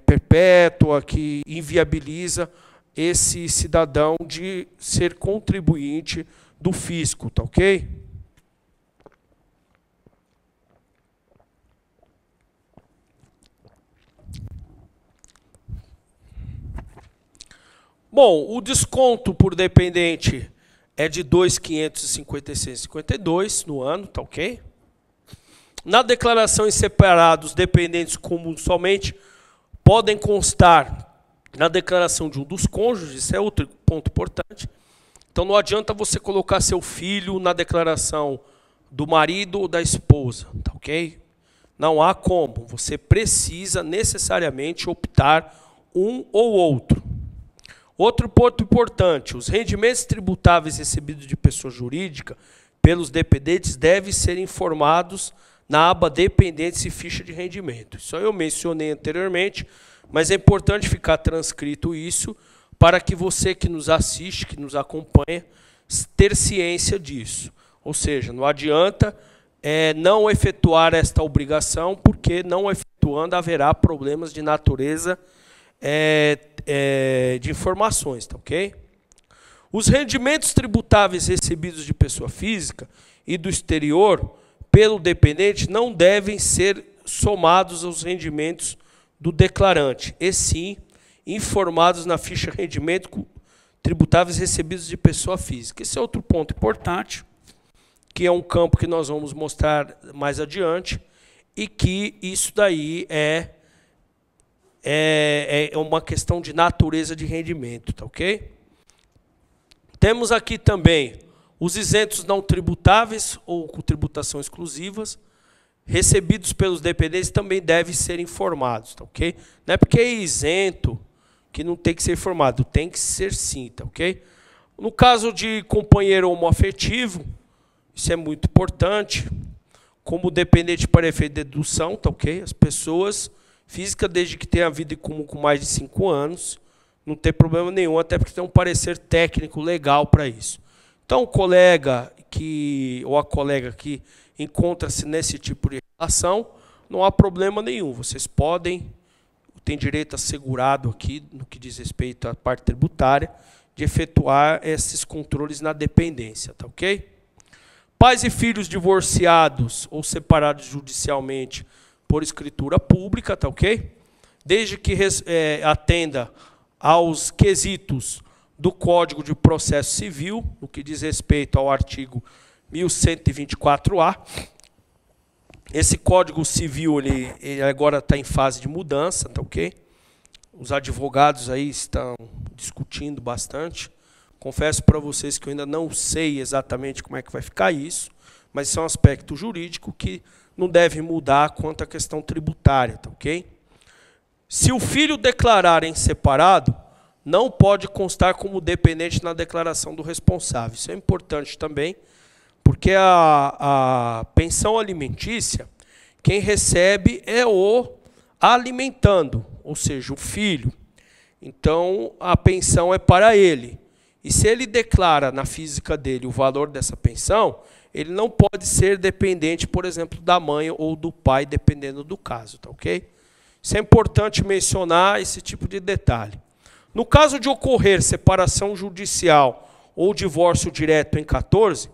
perpétua, que inviabiliza esse cidadão de ser contribuinte do fisco, tá ok? Bom, o desconto por dependente é de R$ 2.556,52 no ano, tá ok? Na declaração em separado, os dependentes comuns somente podem constar na declaração de um dos cônjuges, isso é outro ponto importante. Então não adianta você colocar seu filho na declaração do marido ou da esposa, tá ok? Não há como, você precisa necessariamente optar um ou outro. Outro ponto importante, os rendimentos tributáveis recebidos de pessoa jurídica pelos dependentes devem ser informados na aba Dependentes e Ficha de Rendimento. Isso eu mencionei anteriormente, mas é importante ficar transcrito isso para que você que nos assiste, que nos acompanha, ter ciência disso. Ou seja, não adianta não efetuar esta obrigação, porque não efetuando haverá problemas de natureza de informações, tá ok? Os rendimentos tributáveis recebidos de pessoa física e do exterior pelo dependente não devem ser somados aos rendimentos do declarante, e sim informados na ficha rendimento tributáveis recebidos de pessoa física. Esse é outro ponto importante, que é um campo que nós vamos mostrar mais adiante, e que isso daí é uma questão de natureza de rendimento, tá ok? Temos aqui também os isentos não tributáveis ou com tributação exclusivas, recebidos pelos dependentes também devem ser informados, tá ok? Não é porque é isento que não tem que ser informado, tem que ser sim, tá ok? No caso de companheiro homoafetivo, isso é muito importante, como dependente para efeito de dedução, tá ok? As pessoas físicas, desde que tenham vida em comum com mais de 5 anos, não tem problema nenhum, até porque tem um parecer técnico legal para isso. Então, o colega ou a colega que encontra-se nesse tipo de relação, não há problema nenhum. Vocês têm direito assegurado aqui, no que diz respeito à parte tributária, de efetuar esses controles na dependência, tá ok? Pais e filhos divorciados ou separados judicialmente por escritura pública, tá ok? Desde que atenda aos quesitos do Código de Processo Civil, no que diz respeito ao artigo 1124-A. Esse Código Civil ele agora está em fase de mudança, tá ok? Os advogados aí estão discutindo bastante. Confesso para vocês que eu ainda não sei exatamente como é que vai ficar isso, mas isso é um aspecto jurídico que não deve mudar quanto à questão tributária, tá ok? Se o filho declarar em separado, não pode constar como dependente na declaração do responsável. Isso é importante também, porque a pensão alimentícia, quem recebe é o alimentando, ou seja, o filho. Então, a pensão é para ele. E se ele declara na física dele o valor dessa pensão, ele não pode ser dependente, por exemplo, da mãe ou do pai, dependendo do caso, tá ok? Isso é importante mencionar esse tipo de detalhe. No caso de ocorrer separação judicial ou divórcio direto em 14,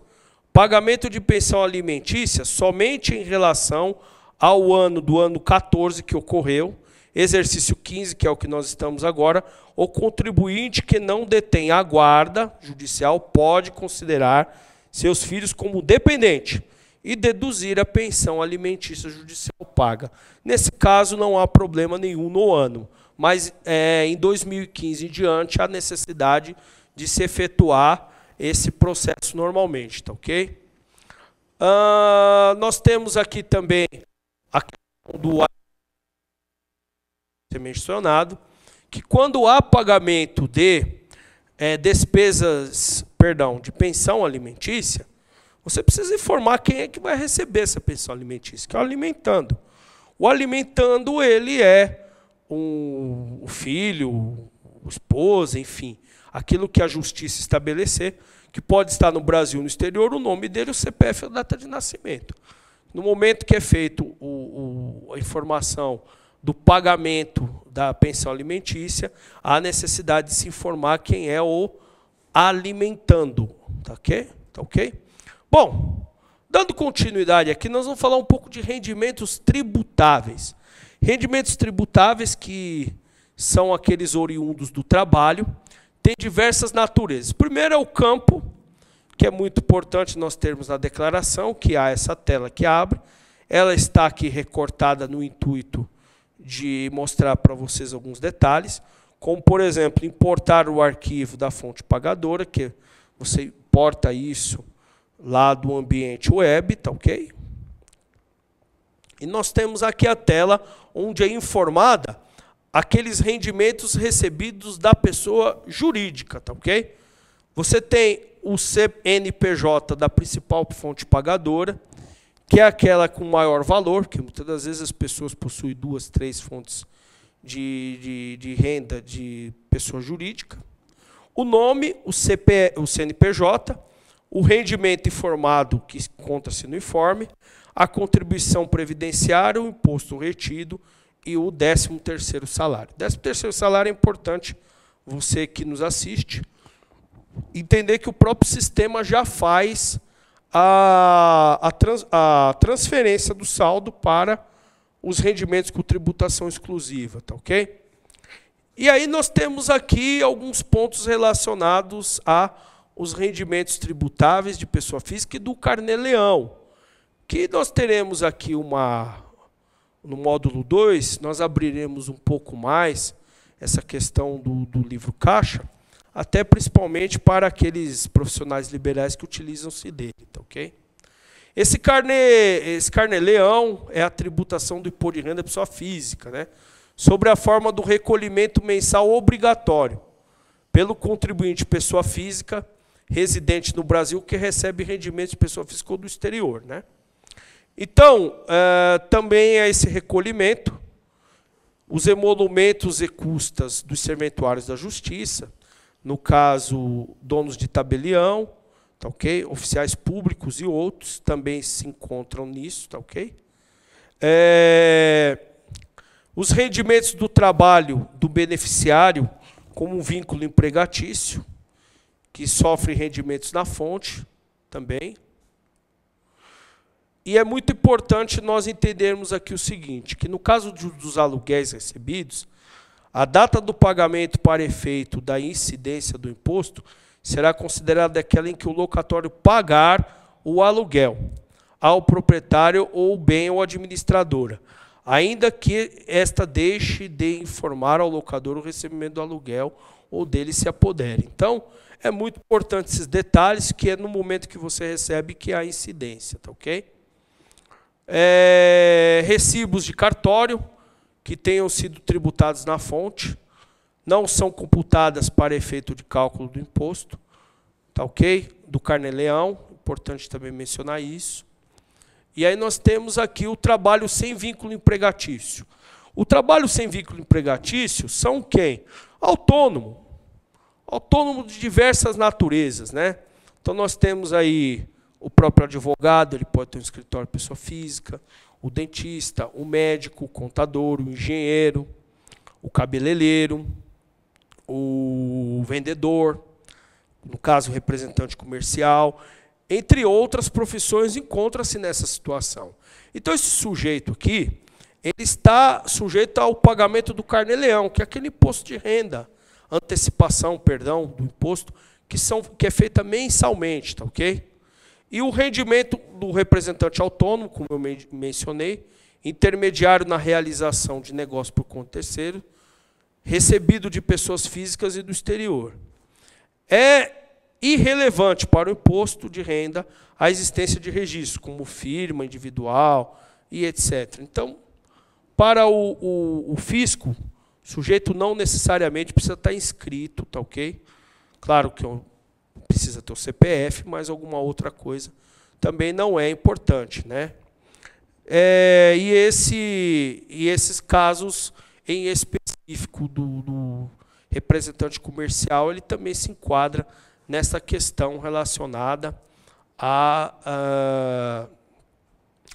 pagamento de pensão alimentícia somente em relação ao ano do ano 14 que ocorreu, exercício 15, que é o que nós estamos agora, o contribuinte que não detém a guarda judicial pode considerar seus filhos como dependente e deduzir a pensão alimentícia judicial paga. Nesse caso, não há problema nenhum no ano, mas em 2015 em diante, há necessidade de se efetuar esse processo normalmente, tá ok? Nós temos aqui também a questão do mencionado, que quando há pagamento de de pensão alimentícia, você precisa informar quem é que vai receber essa pensão alimentícia, que é o alimentando. O alimentando, ele é o filho, o esposa, enfim, aquilo que a justiça estabelecer, que pode estar no Brasil, no exterior, o nome dele, o CPF e a data de nascimento. No momento que é feito a informação do pagamento da pensão alimentícia, há necessidade de se informar quem é o alimentando. Tá ok? Tá ok? Bom, dando continuidade aqui, nós vamos falar um pouco de rendimentos tributáveis. Rendimentos tributáveis, que são aqueles oriundos do trabalho, têm diversas naturezas. Primeiro é o campo, que é muito importante nós termos na declaração, que há essa tela que abre. Ela está aqui recortada no intuito de mostrar para vocês alguns detalhes, como, por exemplo, importar o arquivo da fonte pagadora, que você importa isso lá do ambiente web, tá ok? E nós temos aqui a tela onde é informada aqueles rendimentos recebidos da pessoa jurídica, tá ok? Você tem o CNPJ da principal fonte pagadora, que é aquela com maior valor, porque muitas das vezes as pessoas possuem 2, 3 fontes de renda de pessoa jurídica. O nome, o CNPJ, o rendimento informado, que conta-se no informe, a contribuição previdenciária, o imposto retido e o 13º salário. 13º salário é importante, você que nos assiste, entender que o próprio sistema já faz a transferência do saldo para os rendimentos com tributação exclusiva, tá ok? E aí nós temos aqui alguns pontos relacionados aos rendimentos tributáveis de pessoa física e do Carnê-Leão, que nós teremos aqui no módulo 2, nós abriremos um pouco mais essa questão do livro caixa, até principalmente para aqueles profissionais liberais que utilizam-se dele, tá ok? Esse Carnê-Leão é a tributação do imposto de renda da pessoa física, né? Sobre a forma do recolhimento mensal obrigatório pelo contribuinte pessoa física residente no Brasil que recebe rendimentos de pessoa física ou do exterior, né? Então, também é esse recolhimento, os emolumentos e custas dos serventuários da Justiça, no caso, donos de tabelião, tá ok? Oficiais públicos e outros também se encontram nisso, tá ok? Os rendimentos do trabalho do beneficiário, como um vínculo empregatício, que sofre rendimentos na fonte também. E é muito importante nós entendermos aqui o seguinte, que no caso dos aluguéis recebidos, a data do pagamento para efeito da incidência do imposto será considerada aquela em que o locatório pagar o aluguel ao proprietário ou bem ou administradora, ainda que esta deixe de informar ao locador o recebimento do aluguel ou dele se apodere. Então, é muito importante esses detalhes, que é no momento que você recebe que há a incidência, tá ok? Recibos de cartório que tenham sido tributados na fonte não são computadas para efeito de cálculo do imposto, tá ok? Do Carnê-Leão, importante também mencionar isso. E aí nós temos aqui o trabalho sem vínculo empregatício. O trabalho sem vínculo empregatício são quem? Autônomo. Autônomo de diversas naturezas, né? Então nós temos aí o próprio advogado, ele pode ter um escritório de pessoa física, o dentista, o médico, o contador, o engenheiro, o cabeleireiro, o vendedor, no caso, o representante comercial, entre outras profissões, encontra-se nessa situação. Então, esse sujeito aqui, ele está sujeito ao pagamento do Carnê-Leão, que é aquele imposto de renda, antecipação, perdão, do imposto, que é feita mensalmente, tá ok? E o rendimento do representante autônomo, como eu mencionei, intermediário na realização de negócio por conta terceiro, recebido de pessoas físicas e do exterior. É irrelevante para o imposto de renda a existência de registro, como firma individual e etc. Então, para o fisco, o sujeito não necessariamente precisa estar inscrito, tá ok? Claro que precisa ter o CPF, mas alguma outra coisa também não é importante, né? E esses casos em específico do representante comercial, ele também se enquadra nessa questão relacionada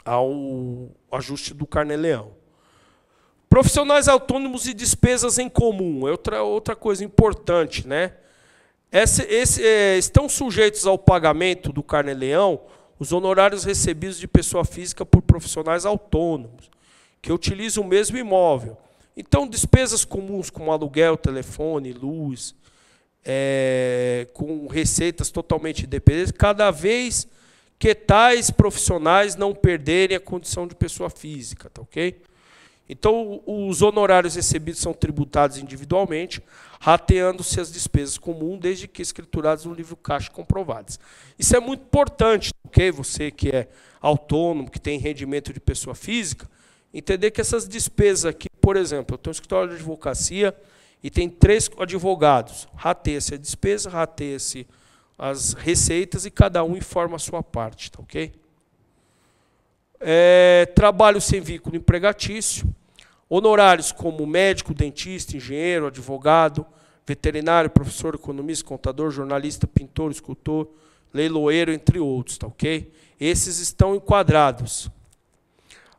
ao ajuste do Carnê-Leão. Profissionais autônomos e despesas em comum, é outra coisa importante, né? Estão sujeitos ao pagamento do Carnê-Leão os honorários recebidos de pessoa física por profissionais autônomos, que utilizam o mesmo imóvel. Então, despesas comuns como aluguel, telefone, luz, com receitas totalmente independentes, cada vez que tais profissionais não perderem a condição de pessoa física, tá ok? Então, os honorários recebidos são tributados individualmente, rateando-se as despesas comuns, desde que escrituradas no livro caixa comprovadas. Isso é muito importante, ok? Você que é autônomo, que tem rendimento de pessoa física, entender que essas despesas aqui, por exemplo, eu tenho um escritório de advocacia e tem 3 advogados, rateia-se a despesa, rateia-se as receitas e cada um informa a sua parte, tá ok? Trabalho sem vínculo empregatício, honorários como médico, dentista, engenheiro, advogado, veterinário, professor, economista, contador, jornalista, pintor, escultor, leiloeiro, entre outros, tá ok? Esses estão enquadrados.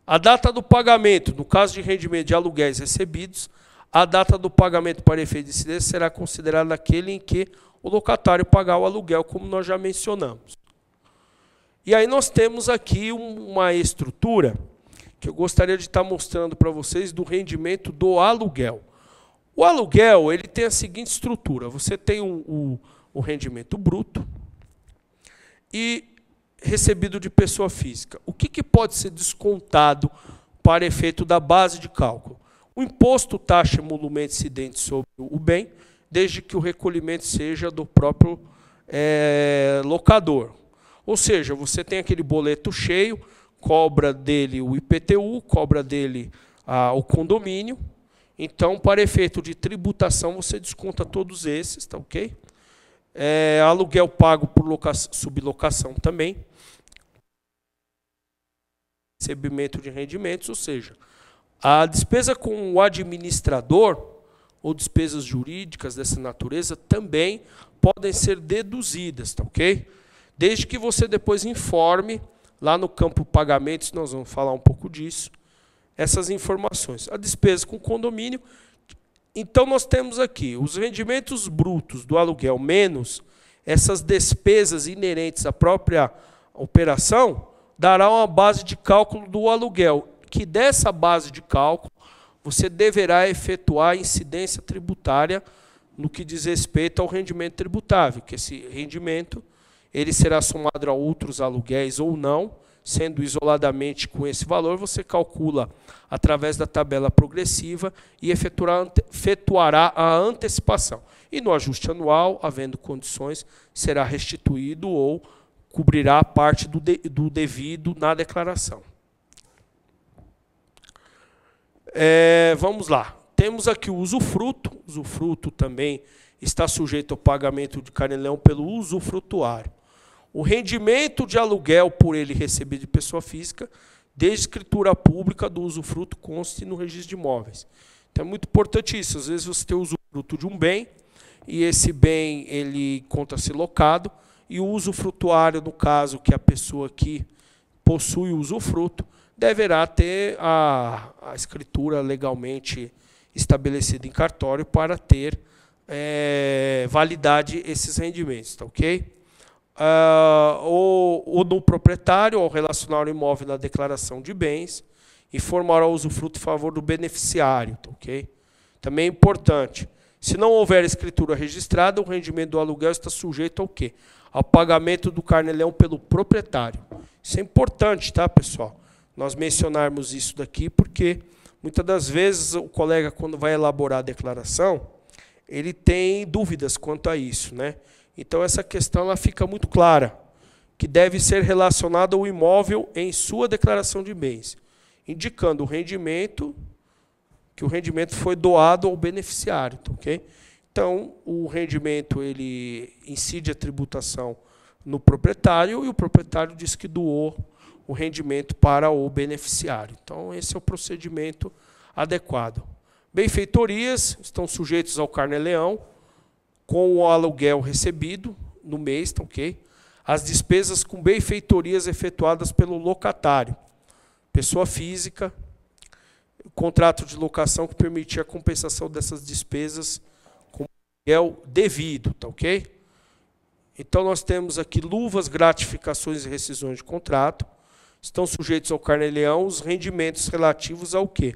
A data do pagamento, no caso de rendimento de aluguéis recebidos, a data do pagamento para efeito de incidência será considerada aquele em que o locatário pagar o aluguel, como nós já mencionamos. E aí nós temos aqui uma estrutura que eu gostaria de estar mostrando para vocês do rendimento do aluguel. O aluguel ele tem a seguinte estrutura. Você tem o rendimento bruto e recebido de pessoa física. O que pode ser descontado para efeito da base de cálculo? O imposto, taxa, emolumento incidente sobre o bem, desde que o recolhimento seja do próprio locador. Ou seja, você tem aquele boleto cheio, cobra dele o IPTU, cobra dele o condomínio. Então, para efeito de tributação, você desconta todos esses, tá ok? Aluguel pago por sublocação também. Recebimento de rendimentos, ou seja, a despesa com o administrador ou despesas jurídicas dessa natureza também podem ser deduzidas, tá ok? Desde que você depois informe, lá no campo pagamentos, nós vamos falar um pouco disso, essas informações. A despesa com condomínio, então nós temos aqui os rendimentos brutos do aluguel menos essas despesas inerentes à própria operação, dará uma base de cálculo do aluguel, que dessa base de cálculo você deverá efetuar a incidência tributária no que diz respeito ao rendimento tributável, que esse rendimento ele será somado a outros aluguéis ou não, sendo isoladamente com esse valor, você calcula através da tabela progressiva e efetuará a antecipação. E no ajuste anual, havendo condições, será restituído ou cobrirá a parte do devido na declaração. Vamos lá. Temos aqui o usufruto. O usufruto também está sujeito ao pagamento de carnê-leão pelo usufrutuário. O rendimento de aluguel por ele recebido de pessoa física, desde escritura pública do usufruto, conste no registro de imóveis. Então é muito importante isso. Às vezes você tem o usufruto de um bem, e esse bem ele encontra-se locado, e o usufrutuário, no caso que é a pessoa que possui o usufruto, deverá ter a escritura legalmente estabelecida em cartório para ter validade esses rendimentos, tá ok? Ou no proprietário, ao relacionar o imóvel na declaração de bens, informará o usufruto em favor do beneficiário, tá ok? Também é importante, se não houver escritura registrada, o rendimento do aluguel está sujeito ao quê? Ao pagamento do carnê-leão pelo proprietário. Isso é importante, tá, pessoal? Nós mencionarmos isso daqui, porque muitas das vezes o colega, quando vai elaborar a declaração, ele tem dúvidas quanto a isso, né? Então, essa questão ela fica muito clara, que deve ser relacionada ao imóvel em sua declaração de bens, indicando o rendimento, que o rendimento foi doado ao beneficiário, tá, ok? Então, o rendimento ele incide a tributação no proprietário e o proprietário diz que doou o rendimento para o beneficiário. Então, esse é o procedimento adequado. Benfeitorias estão sujeitos ao carnê-leão, com o aluguel recebido no mês, tá, ok? As despesas com benfeitorias efetuadas pelo locatário, pessoa física, contrato de locação que permitia a compensação dessas despesas com aluguel devido, tá, ok? Então nós temos aqui luvas, gratificações e rescisões de contrato, estão sujeitos ao carnê-leão os rendimentos relativos ao quê?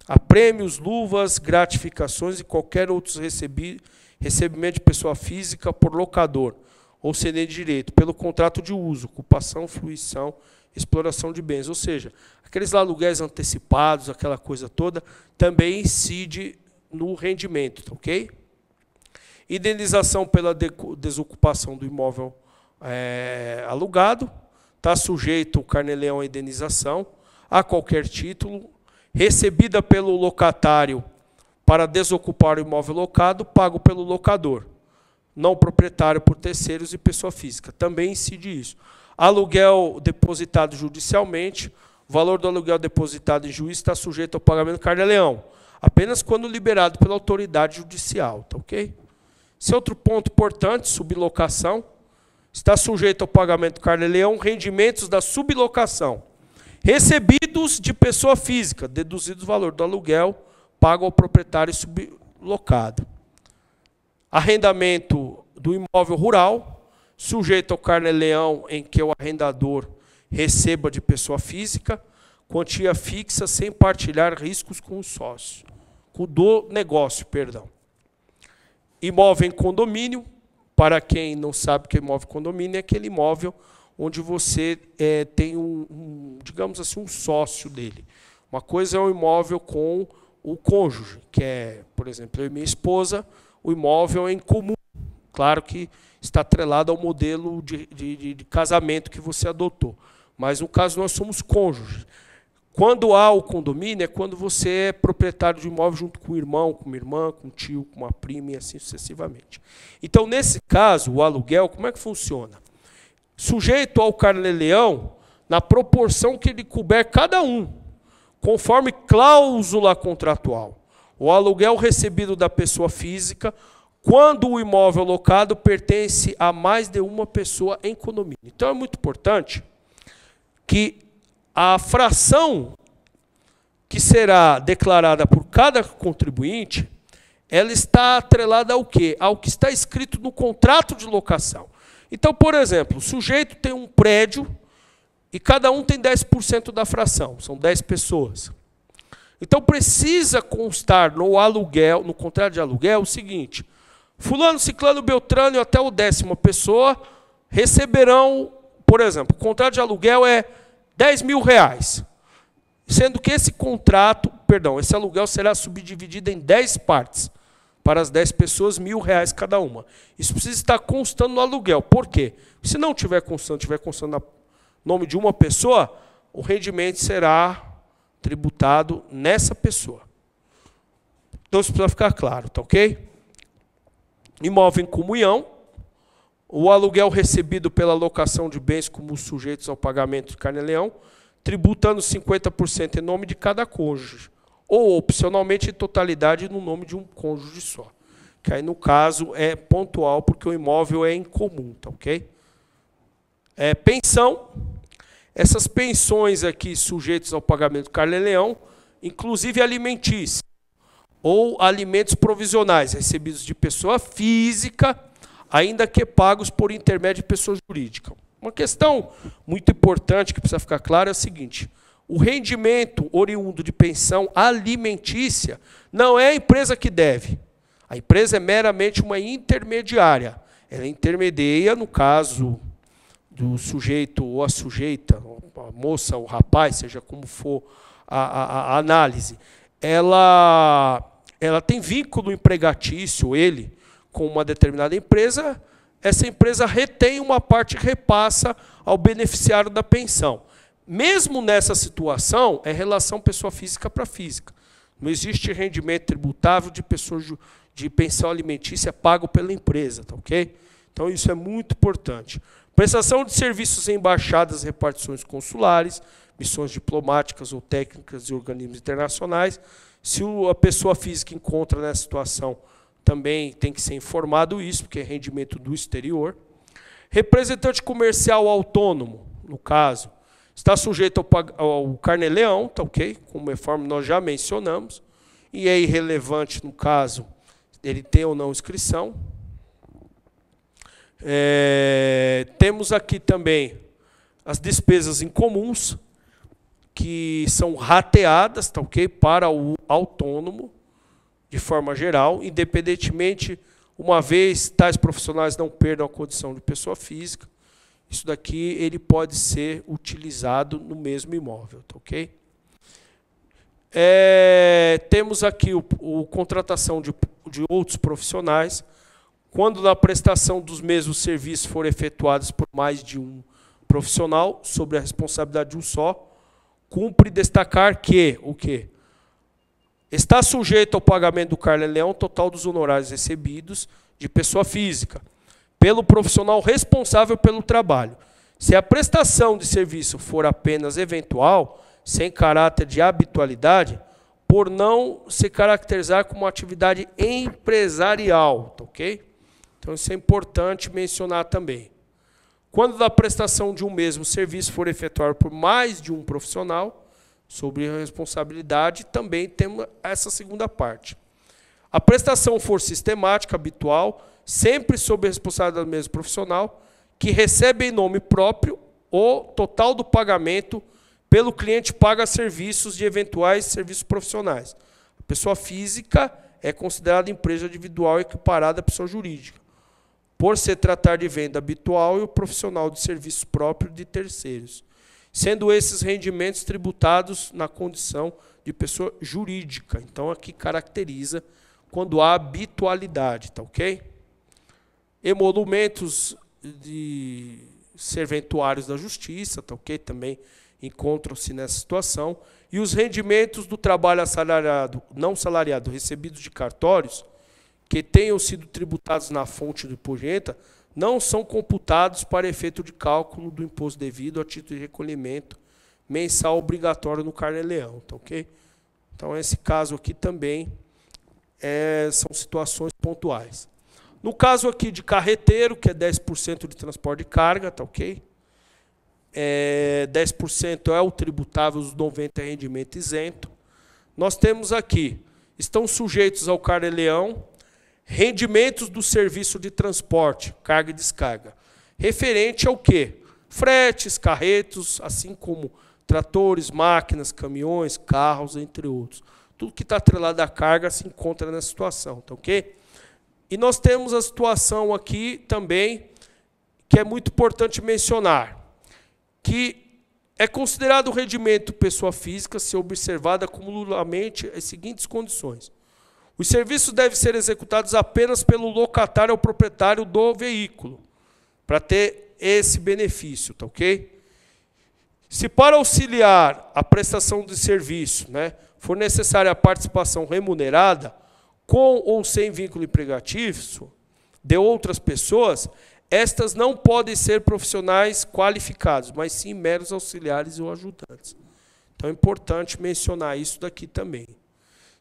A prêmios, luvas, gratificações e qualquer outros recebimento de pessoa física por locador, ou ceder de direito, pelo contrato de uso, ocupação, fruição, exploração de bens. Ou seja, aqueles aluguéis antecipados, aquela coisa toda, também incide no rendimento, tá, ok? Indenização pela desocupação do imóvel alugado, está sujeito o carnê-leão à indenização, a qualquer título, recebida pelo locatário para desocupar o imóvel locado, pago pelo locador, não proprietário por terceiros e pessoa física. Também incide isso. Aluguel depositado judicialmente, o valor do aluguel depositado em juízo está sujeito ao pagamento do carnê-leão, apenas quando liberado pela autoridade judicial. Tá ok? Esse outro ponto importante, sublocação, está sujeito ao pagamento do carnê-leão rendimentos da sublocação, recebidos de pessoa física, deduzidos o valor do aluguel, pago ao proprietário sublocado. Arrendamento do imóvel rural, sujeito ao carnê-leão em que o arrendador receba de pessoa física, quantia fixa sem partilhar riscos com o sócio, do negócio, perdão. Imóvel em condomínio, para quem não sabe o que é imóvel em condomínio, é aquele imóvel onde você tem digamos assim, um sócio dele. Uma coisa é um imóvel com o cônjuge, que é, por exemplo, eu e minha esposa, o imóvel é em comum. Claro que está atrelado ao modelo de casamento que você adotou. Mas, no caso, nós somos cônjuges. Quando há o condomínio, é quando você é proprietário de um imóvel junto com o irmão, com uma irmã, com um tio, com uma prima e assim sucessivamente. Então, nesse caso, o aluguel, como é que funciona? Sujeito ao carnê-leão na proporção que ele couber cada um, conforme cláusula contratual. O aluguel recebido da pessoa física, quando o imóvel locado pertence a mais de uma pessoa em condomínio. Então, é muito importante que a fração que será declarada por cada contribuinte, ela está atrelada ao quê? Ao que está escrito no contrato de locação. Então, por exemplo, o sujeito tem um prédio e cada um tem 10% da fração, são 10 pessoas. Então, precisa constar no aluguel, no contrato de aluguel, o seguinte: fulano, ciclano, beltrano até o 10ª pessoa receberão, por exemplo, o contrato de aluguel é R$10.000, sendo que esse esse aluguel será subdividido em 10 partes, para as 10 pessoas, R$1.000 cada uma. Isso precisa estar constando no aluguel. Por quê? Se não tiver constando no nome de uma pessoa, o rendimento será tributado nessa pessoa. Então, isso precisa ficar claro, tá ok? Imóvel em comunhão, o aluguel recebido pela locação de bens como sujeitos ao pagamento de carnê-leão, tributando 50% em nome de cada cônjuge, ou, opcionalmente, em totalidade no nome de um cônjuge só. Que aí, no caso, é pontual, porque o imóvel é em comum, tá ok? Pensão. Essas pensões aqui sujeitas ao pagamento do carnê-leão, inclusive alimentícios, ou alimentos provisionais, recebidos de pessoa física, ainda que pagos por intermédio de pessoa jurídica. Uma questão muito importante que precisa ficar clara é a seguinte: o rendimento oriundo de pensão alimentícia não é a empresa que deve. A empresa é meramente uma intermediária. Ela intermedia, no caso do sujeito ou a sujeita, a moça, o rapaz, seja como for a análise, ela tem vínculo empregatício, ele, com uma determinada empresa, essa empresa retém uma parte e repassa ao beneficiário da pensão. Mesmo nessa situação, é relação pessoa física para física. Não existe rendimento tributável de pensão alimentícia pago pela empresa, tá ok? Então, isso é muito importante. Prestação de serviços em embaixadas e repartições consulares, missões diplomáticas ou técnicas de organismos internacionais. Se a pessoa física encontra nessa situação, também tem que ser informado isso, porque é rendimento do exterior. Representante comercial autônomo, no caso, está sujeito ao carnê-leão, tá ok? Conforme nós já mencionamos. E é irrelevante, no caso, ele tem ou não inscrição. Temos aqui também as despesas incomuns, que são rateadas, tá ok? Para o autônomo, de forma geral, independentemente, uma vez tais profissionais não perdam a condição de pessoa física, isso daqui ele pode ser utilizado no mesmo imóvel, tá ok? Temos aqui o contratação de outros profissionais, quando na prestação dos mesmos serviços for efetuados por mais de um profissional, sobre a responsabilidade de um só, cumpre destacar que, o quê? Está sujeito ao pagamento do CARLE-LEAM total dos honorários recebidos de pessoa física, pelo profissional responsável pelo trabalho. Se a prestação de serviço for apenas eventual, sem caráter de habitualidade, por não se caracterizar como atividade empresarial, tá ok? Então isso é importante mencionar também. Quando a prestação de um mesmo serviço for efetuada por mais de um profissional, sobre a responsabilidade, também temos essa segunda parte. A prestação for sistemática, habitual, sempre sob a responsabilidade do mesmo profissional, que recebe em nome próprio o total do pagamento pelo cliente paga serviços de eventuais serviços profissionais. A pessoa física é considerada empresa individual equiparada à pessoa jurídica, por se tratar de venda habitual e o profissional de serviço próprio de terceiros, sendo esses rendimentos tributados na condição de pessoa jurídica. Então, aqui caracteriza quando há habitualidade, tá ok? Emolumentos de serventuários da justiça, tá ok? Também encontram-se nessa situação. E os rendimentos do trabalho assalariado, não salariado, recebidos de cartórios, que tenham sido tributados na fonte do imposto, não são computados para efeito de cálculo do imposto devido a título de recolhimento mensal obrigatório no CARLE-LEAM, tá ok? Então, esse caso aqui também são situações pontuais. No caso aqui de carreteiro, que é 10% de transporte de carga, tá ok? 10% é o tributável, os 90% é rendimento isento. Nós temos aqui, estão sujeitos ao CARLE-LEAM, rendimentos do serviço de transporte, carga e descarga. Referente ao quê? Fretes, carretos, assim como tratores, máquinas, caminhões, carros, entre outros. Tudo que está atrelado à carga se encontra nessa situação, tá ok? E nós temos a situação aqui também, que é muito importante mencionar, que é considerado o rendimento pessoa física se observada acumuladamente as seguintes condições. Os serviços devem ser executados apenas pelo locatário ou proprietário do veículo, para ter esse benefício, tá ok? Se para auxiliar a prestação de serviço, né, for necessária a participação remunerada, com ou sem vínculo empregatício, de outras pessoas, estas não podem ser profissionais qualificados, mas sim meros auxiliares ou ajudantes. Então é importante mencionar isso daqui também.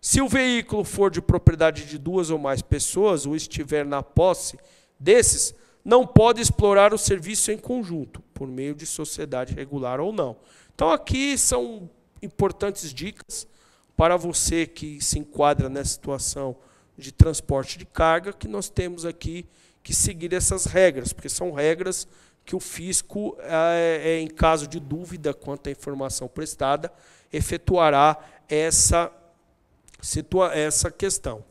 Se o veículo for de propriedade de duas ou mais pessoas, ou estiver na posse desses, não pode explorar o serviço em conjunto, por meio de sociedade regular ou não. Então aqui são importantes dicas para você que se enquadra nessa situação de transporte de carga, que nós temos aqui que seguir essas regras, porque são regras que o fisco, em caso de dúvida quanto à informação prestada, efetuará essa questão.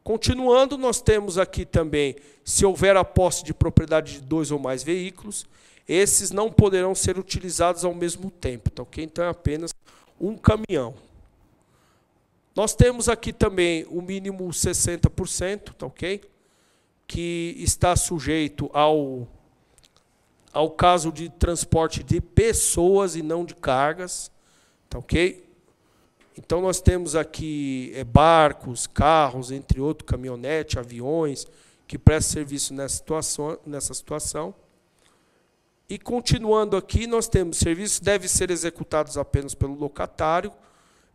Continuando, nós temos aqui também, se houver a posse de propriedade de dois ou mais veículos, esses não poderão ser utilizados ao mesmo tempo, tá ok? Então é apenas um caminhão. Nós temos aqui também o mínimo 60%, tá ok? Que está sujeito ao caso de transporte de pessoas e não de cargas, tá ok? Então, nós temos aqui barcos, carros, entre outros, caminhonete, aviões, que prestam serviço nessa situação. E, continuando aqui, nós temos serviços que devem ser executados apenas pelo locatário,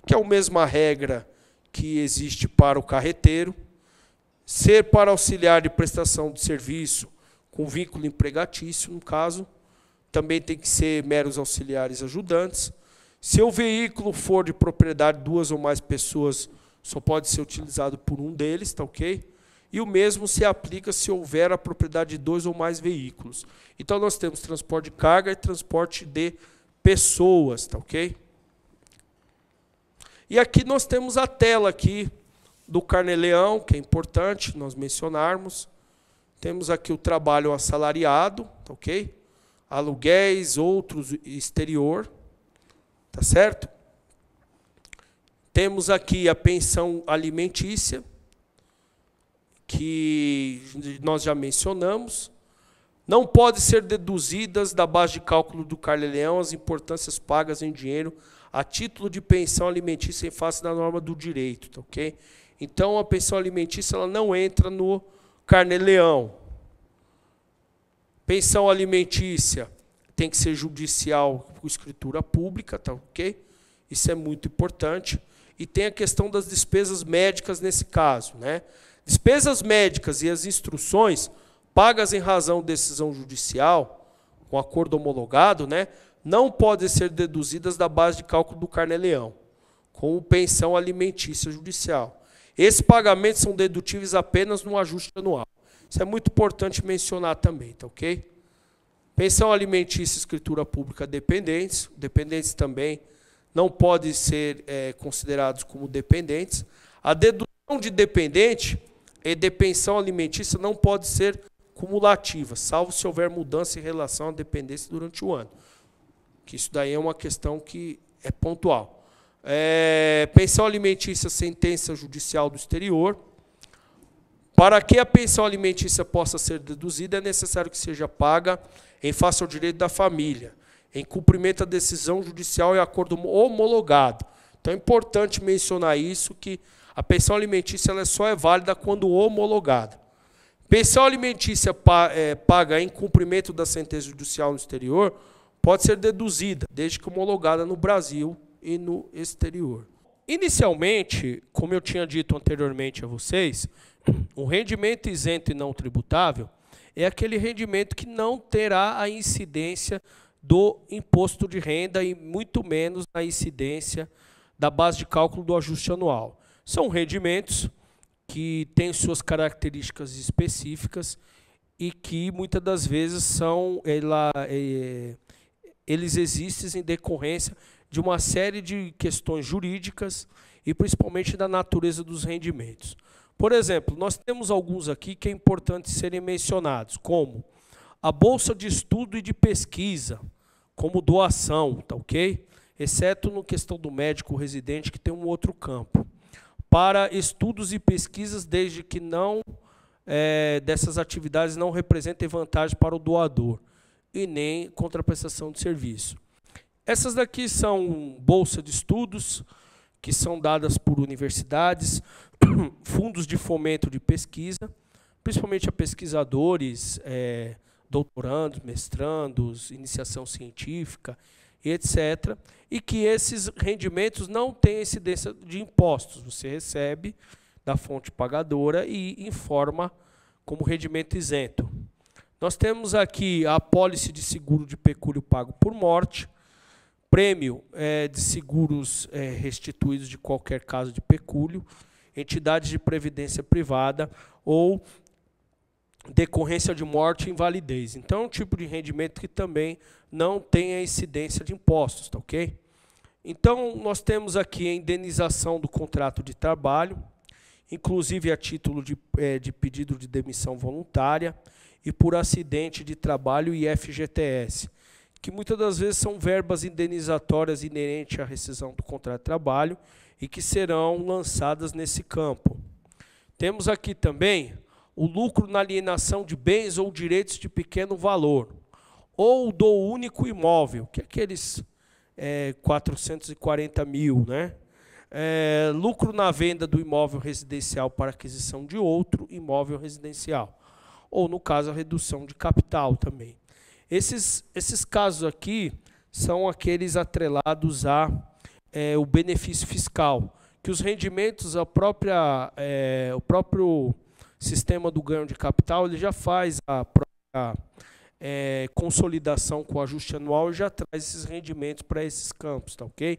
que é a mesma regra que existe para o carreteiro, ser para auxiliar de prestação de serviço com vínculo empregatício, no caso, também tem que ser meros auxiliares ajudantes. Se o veículo for de propriedade de duas ou mais pessoas, só pode ser utilizado por um deles, tá ok? E o mesmo se aplica se houver a propriedade de dois ou mais veículos. Então, nós temos transporte de carga e transporte de pessoas, tá ok? E aqui nós temos a tela aqui do CARLE-LEAM, que é importante nós mencionarmos. Temos aqui o trabalho assalariado, tá ok? Aluguéis, outros, exterior. Tá certo? Temos aqui a pensão alimentícia, que nós já mencionamos. Não pode ser deduzidas da base de cálculo do Carnê-Leão as importâncias pagas em dinheiro a título de pensão alimentícia em face da norma do direito, tá, ok? Então, a pensão alimentícia ela não entra no Carnê-Leão. Pensão alimentícia tem que ser judicial com escritura pública, tá, ok? Isso é muito importante. E tem a questão das despesas médicas nesse caso, né? Despesas médicas e as instruções pagas em razão de decisão judicial, com acordo homologado, né, não podem ser deduzidas da base de cálculo do Carnê-Leão, como pensão alimentícia judicial. Esses pagamentos são dedutíveis apenas no ajuste anual. Isso é muito importante mencionar também, tá, ok? Pensão alimentícia e escritura pública dependentes. Dependentes também não podem ser considerados como dependentes. A dedução de dependente e de pensão alimentícia não pode ser cumulativa, salvo se houver mudança em relação à dependência durante o ano. Que isso daí é uma questão que é pontual. Pensão alimentícia, sentença judicial do exterior. Para que a pensão alimentícia possa ser deduzida, é necessário que seja paga em face ao direito da família, em cumprimento à decisão judicial e acordo homologado. Então é importante mencionar isso, que a pensão alimentícia ela só é válida quando homologada. Pensão alimentícia paga em cumprimento da sentença judicial no exterior pode ser deduzida, desde que homologada no Brasil e no exterior. Inicialmente, como eu tinha dito anteriormente a vocês, o rendimento isento e não tributável é aquele rendimento que não terá a incidência do imposto de renda e muito menos a incidência da base de cálculo do ajuste anual. São rendimentos que têm suas características específicas e que muitas das vezes eles existem em decorrência de uma série de questões jurídicas e principalmente da natureza dos rendimentos. Por exemplo, nós temos alguns aqui que é importante serem mencionados, como a bolsa de estudo e de pesquisa, como doação, tá, ok? Exceto no questão do médico residente, que tem um outro campo. Para estudos e pesquisas, desde que dessas atividades não representem vantagem para o doador e nem contraprestação de serviço. Essas daqui são bolsas de estudos que são dadas por universidades, fundos de fomento de pesquisa, principalmente a pesquisadores, doutorandos, mestrandos, iniciação científica, etc. E que esses rendimentos não têm incidência de impostos. Você recebe da fonte pagadora e informa como rendimento isento. Nós temos aqui a apólice de seguro de pecúlio pago por morte, prêmio de seguros restituídos de qualquer caso de pecúlio, entidades de previdência privada ou decorrência de morte e invalidez. Então, é um tipo de rendimento que também não tem a incidência de impostos, tá, ok? Então, nós temos aqui a indenização do contrato de trabalho, inclusive a título de pedido de demissão voluntária e por acidente de trabalho e FGTS, que muitas das vezes são verbas indenizatórias inerentes à rescisão do contrato de trabalho e que serão lançadas nesse campo. Temos aqui também o lucro na alienação de bens ou direitos de pequeno valor, ou do único imóvel, que é aqueles 440 mil, né? Lucro na venda do imóvel residencial para aquisição de outro imóvel residencial, ou no caso a redução de capital também. Esses casos aqui são aqueles atrelados o benefício fiscal, que os rendimentos, o próprio sistema do ganho de capital, ele já faz a própria consolidação com o ajuste anual e já traz esses rendimentos para esses campos, tá, ok?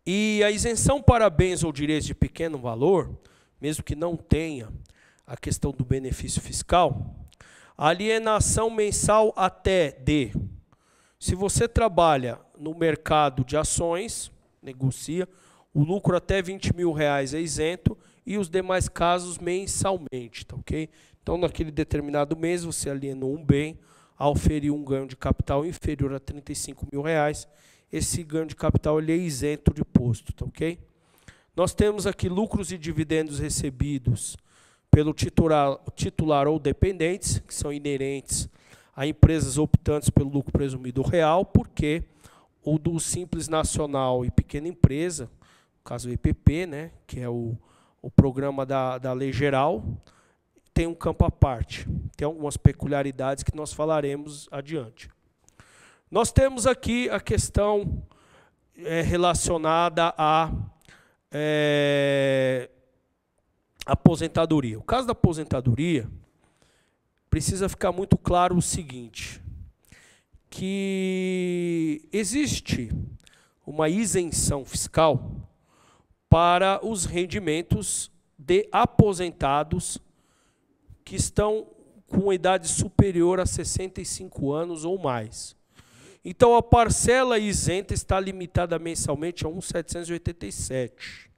E a isenção para bens ou direitos de pequeno valor, mesmo que não tenha a questão do benefício fiscal, a alienação mensal até se você trabalha no mercado de ações, negocia, o lucro até 20 mil reais é isento e os demais casos mensalmente, tá, ok? Então, naquele determinado mês, você alienou um bem, ao oferir um ganho de capital inferior a 35 mil reais, esse ganho de capital ele é isento de imposto, tá, ok? Nós temos aqui lucros e dividendos recebidos pelo titular ou dependentes, que são inerentes a empresas optantes pelo lucro presumido real, porque o do Simples Nacional e Pequena Empresa, no caso o EPP, né, que é o programa da Lei Geral, tem um campo à parte. Tem algumas peculiaridades que nós falaremos adiante. Nós temos aqui a questão relacionada à aposentadoria. O caso da aposentadoria, precisa ficar muito claro o seguinte, que existe uma isenção fiscal para os rendimentos de aposentados que estão com idade superior a 65 anos ou mais. Então, a parcela isenta está limitada mensalmente a 1.787.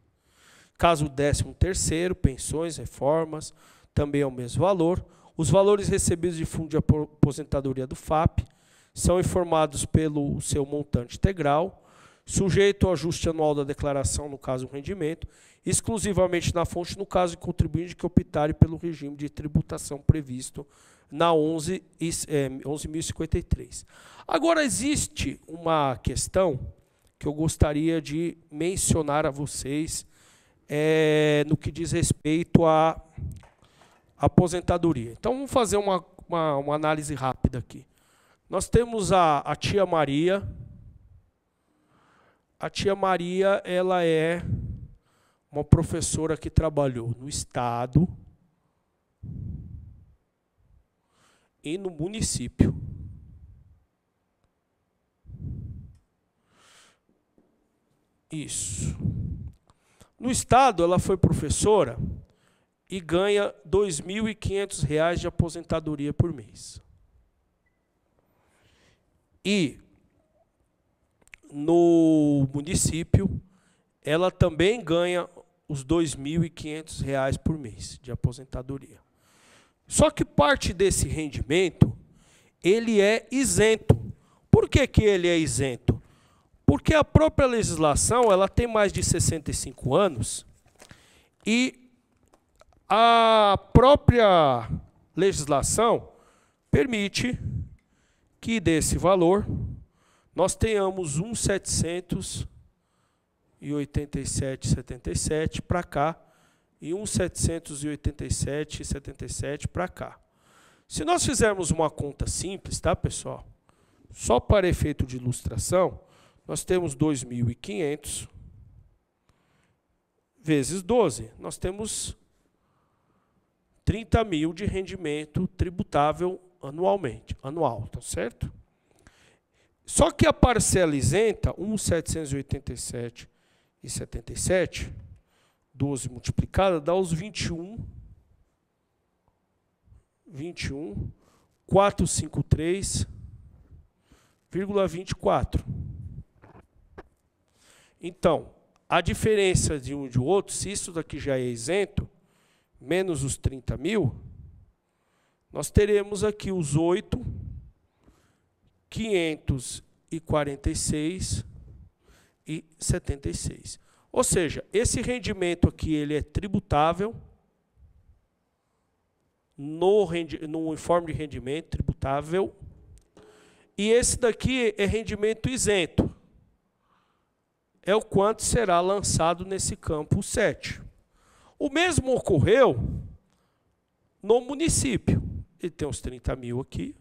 Caso 13º, pensões, reformas, também é o mesmo valor. Os valores recebidos de fundo de aposentadoria do FAP são informados pelo seu montante integral, sujeito ao ajuste anual da declaração, no caso do rendimento, exclusivamente na fonte, no caso de contribuinte que optarem pelo regime de tributação previsto na 11.053. Agora, existe uma questão que eu gostaria de mencionar a vocês no que diz respeito à aposentadoria. Então, vamos fazer uma análise rápida aqui. Nós temos a tia Maria. A tia Maria, ela é uma professora que trabalhou no Estado e no município. Isso. No Estado, ela foi professora e ganha R$ 2.500 de aposentadoria por mês. E no município, ela também ganha os R$ 2.500 por mês de aposentadoria. Só que parte desse rendimento, ele é isento. Por que que ele é isento? Porque a própria legislação, ela tem mais de 65 anos e a própria legislação permite que desse valor nós tenhamos 1.787,77 para cá e 1.787,77 para cá. Se nós fizermos uma conta simples, tá, pessoal? Só para efeito de ilustração, nós temos 2.500 vezes 12. Nós temos 30 mil de rendimento tributável anual, tá certo? Só que a parcela isenta, 1.787,77, 12 multiplicada, dá os 453,24. Então, a diferença de um e de outro, se isso daqui já é isento, menos os 30 mil, nós teremos aqui os 8.546,76. Ou seja, esse rendimento aqui ele é tributável no informe de rendimento tributável, e esse daqui é rendimento isento. É o quanto será lançado nesse campo 7. O mesmo ocorreu no município. Ele tem uns 30 mil aqui.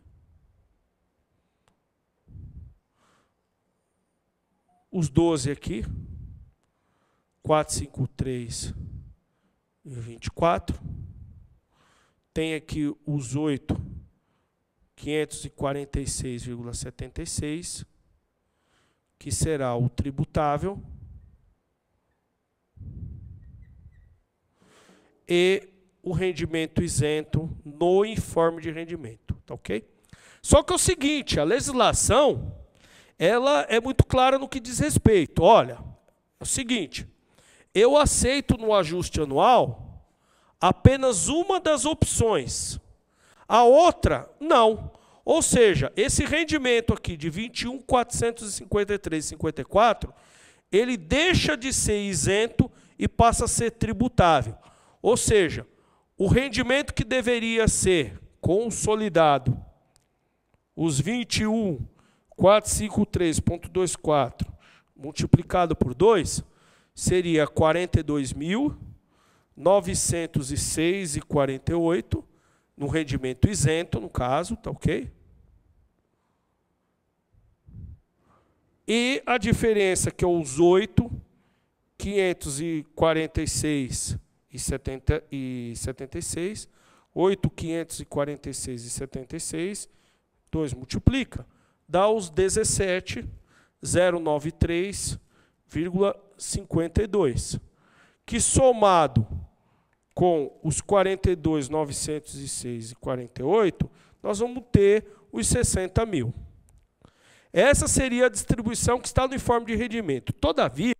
Os 12 aqui. 453,24. Tem aqui os 8.546,76. Que será o tributável, e o rendimento isento no informe de rendimento, tá ok? Só que é o seguinte, a legislação, ela é muito clara no que diz respeito. Olha, é o seguinte, eu aceito no ajuste anual apenas uma das opções, a outra, não. Ou seja, esse rendimento aqui de 21.453,54, ele deixa de ser isento e passa a ser tributável. Ou seja, O rendimento que deveria ser consolidado, os 21.453,24 multiplicado por 2, seria 42.906,48, no rendimento isento, no caso, tá ok? E a diferença, que é os 8.546,76, 8.546,76, 2 multiplica, dá os 17.093,52, que somado com os 42.906,48, nós vamos ter os 60 mil. Essa seria a distribuição que está no informe de rendimento. Todavia,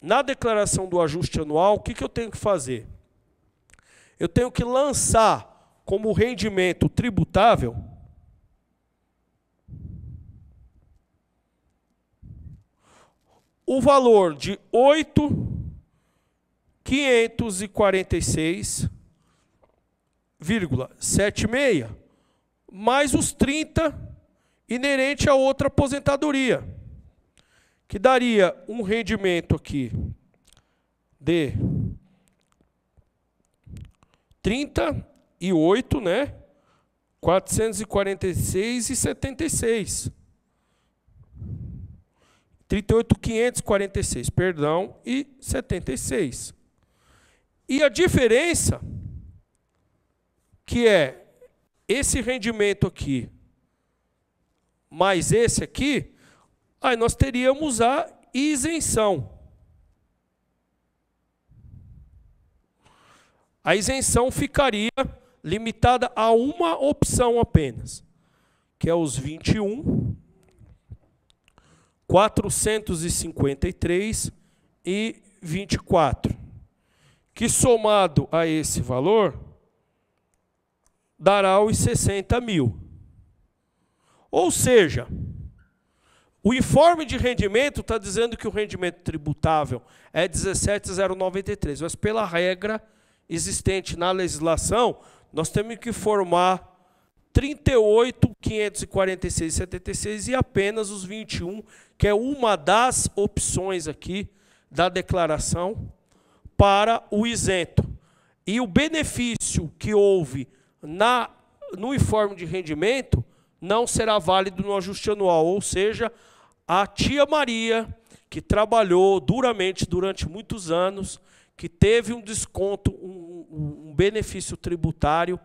na declaração do ajuste anual, o que eu tenho que fazer? Eu tenho que lançar como rendimento tributável o valor de 8.546,76 mais os 30 inerente a outra aposentadoria, que daria um rendimento aqui de 38, né? 446,76. 38.546, perdão, e 76. E a diferença, que é esse rendimento aqui mais esse aqui, aí nós teríamos a isenção. A isenção ficaria limitada a uma opção apenas, que é os 21.453,24, que somado a esse valor, dará os 60 mil. Ou seja, o informe de rendimento está dizendo que o rendimento tributável é 17.093, mas pela regra existente na legislação, nós temos que formar 38.546,76 e apenas os 21, que é uma das opções aqui da declaração para o isento. E o benefício que houve no informe de rendimento não será válido no ajuste anual, ou seja, a tia Maria, que trabalhou duramente durante muitos anos, que teve um desconto, um benefício tributário,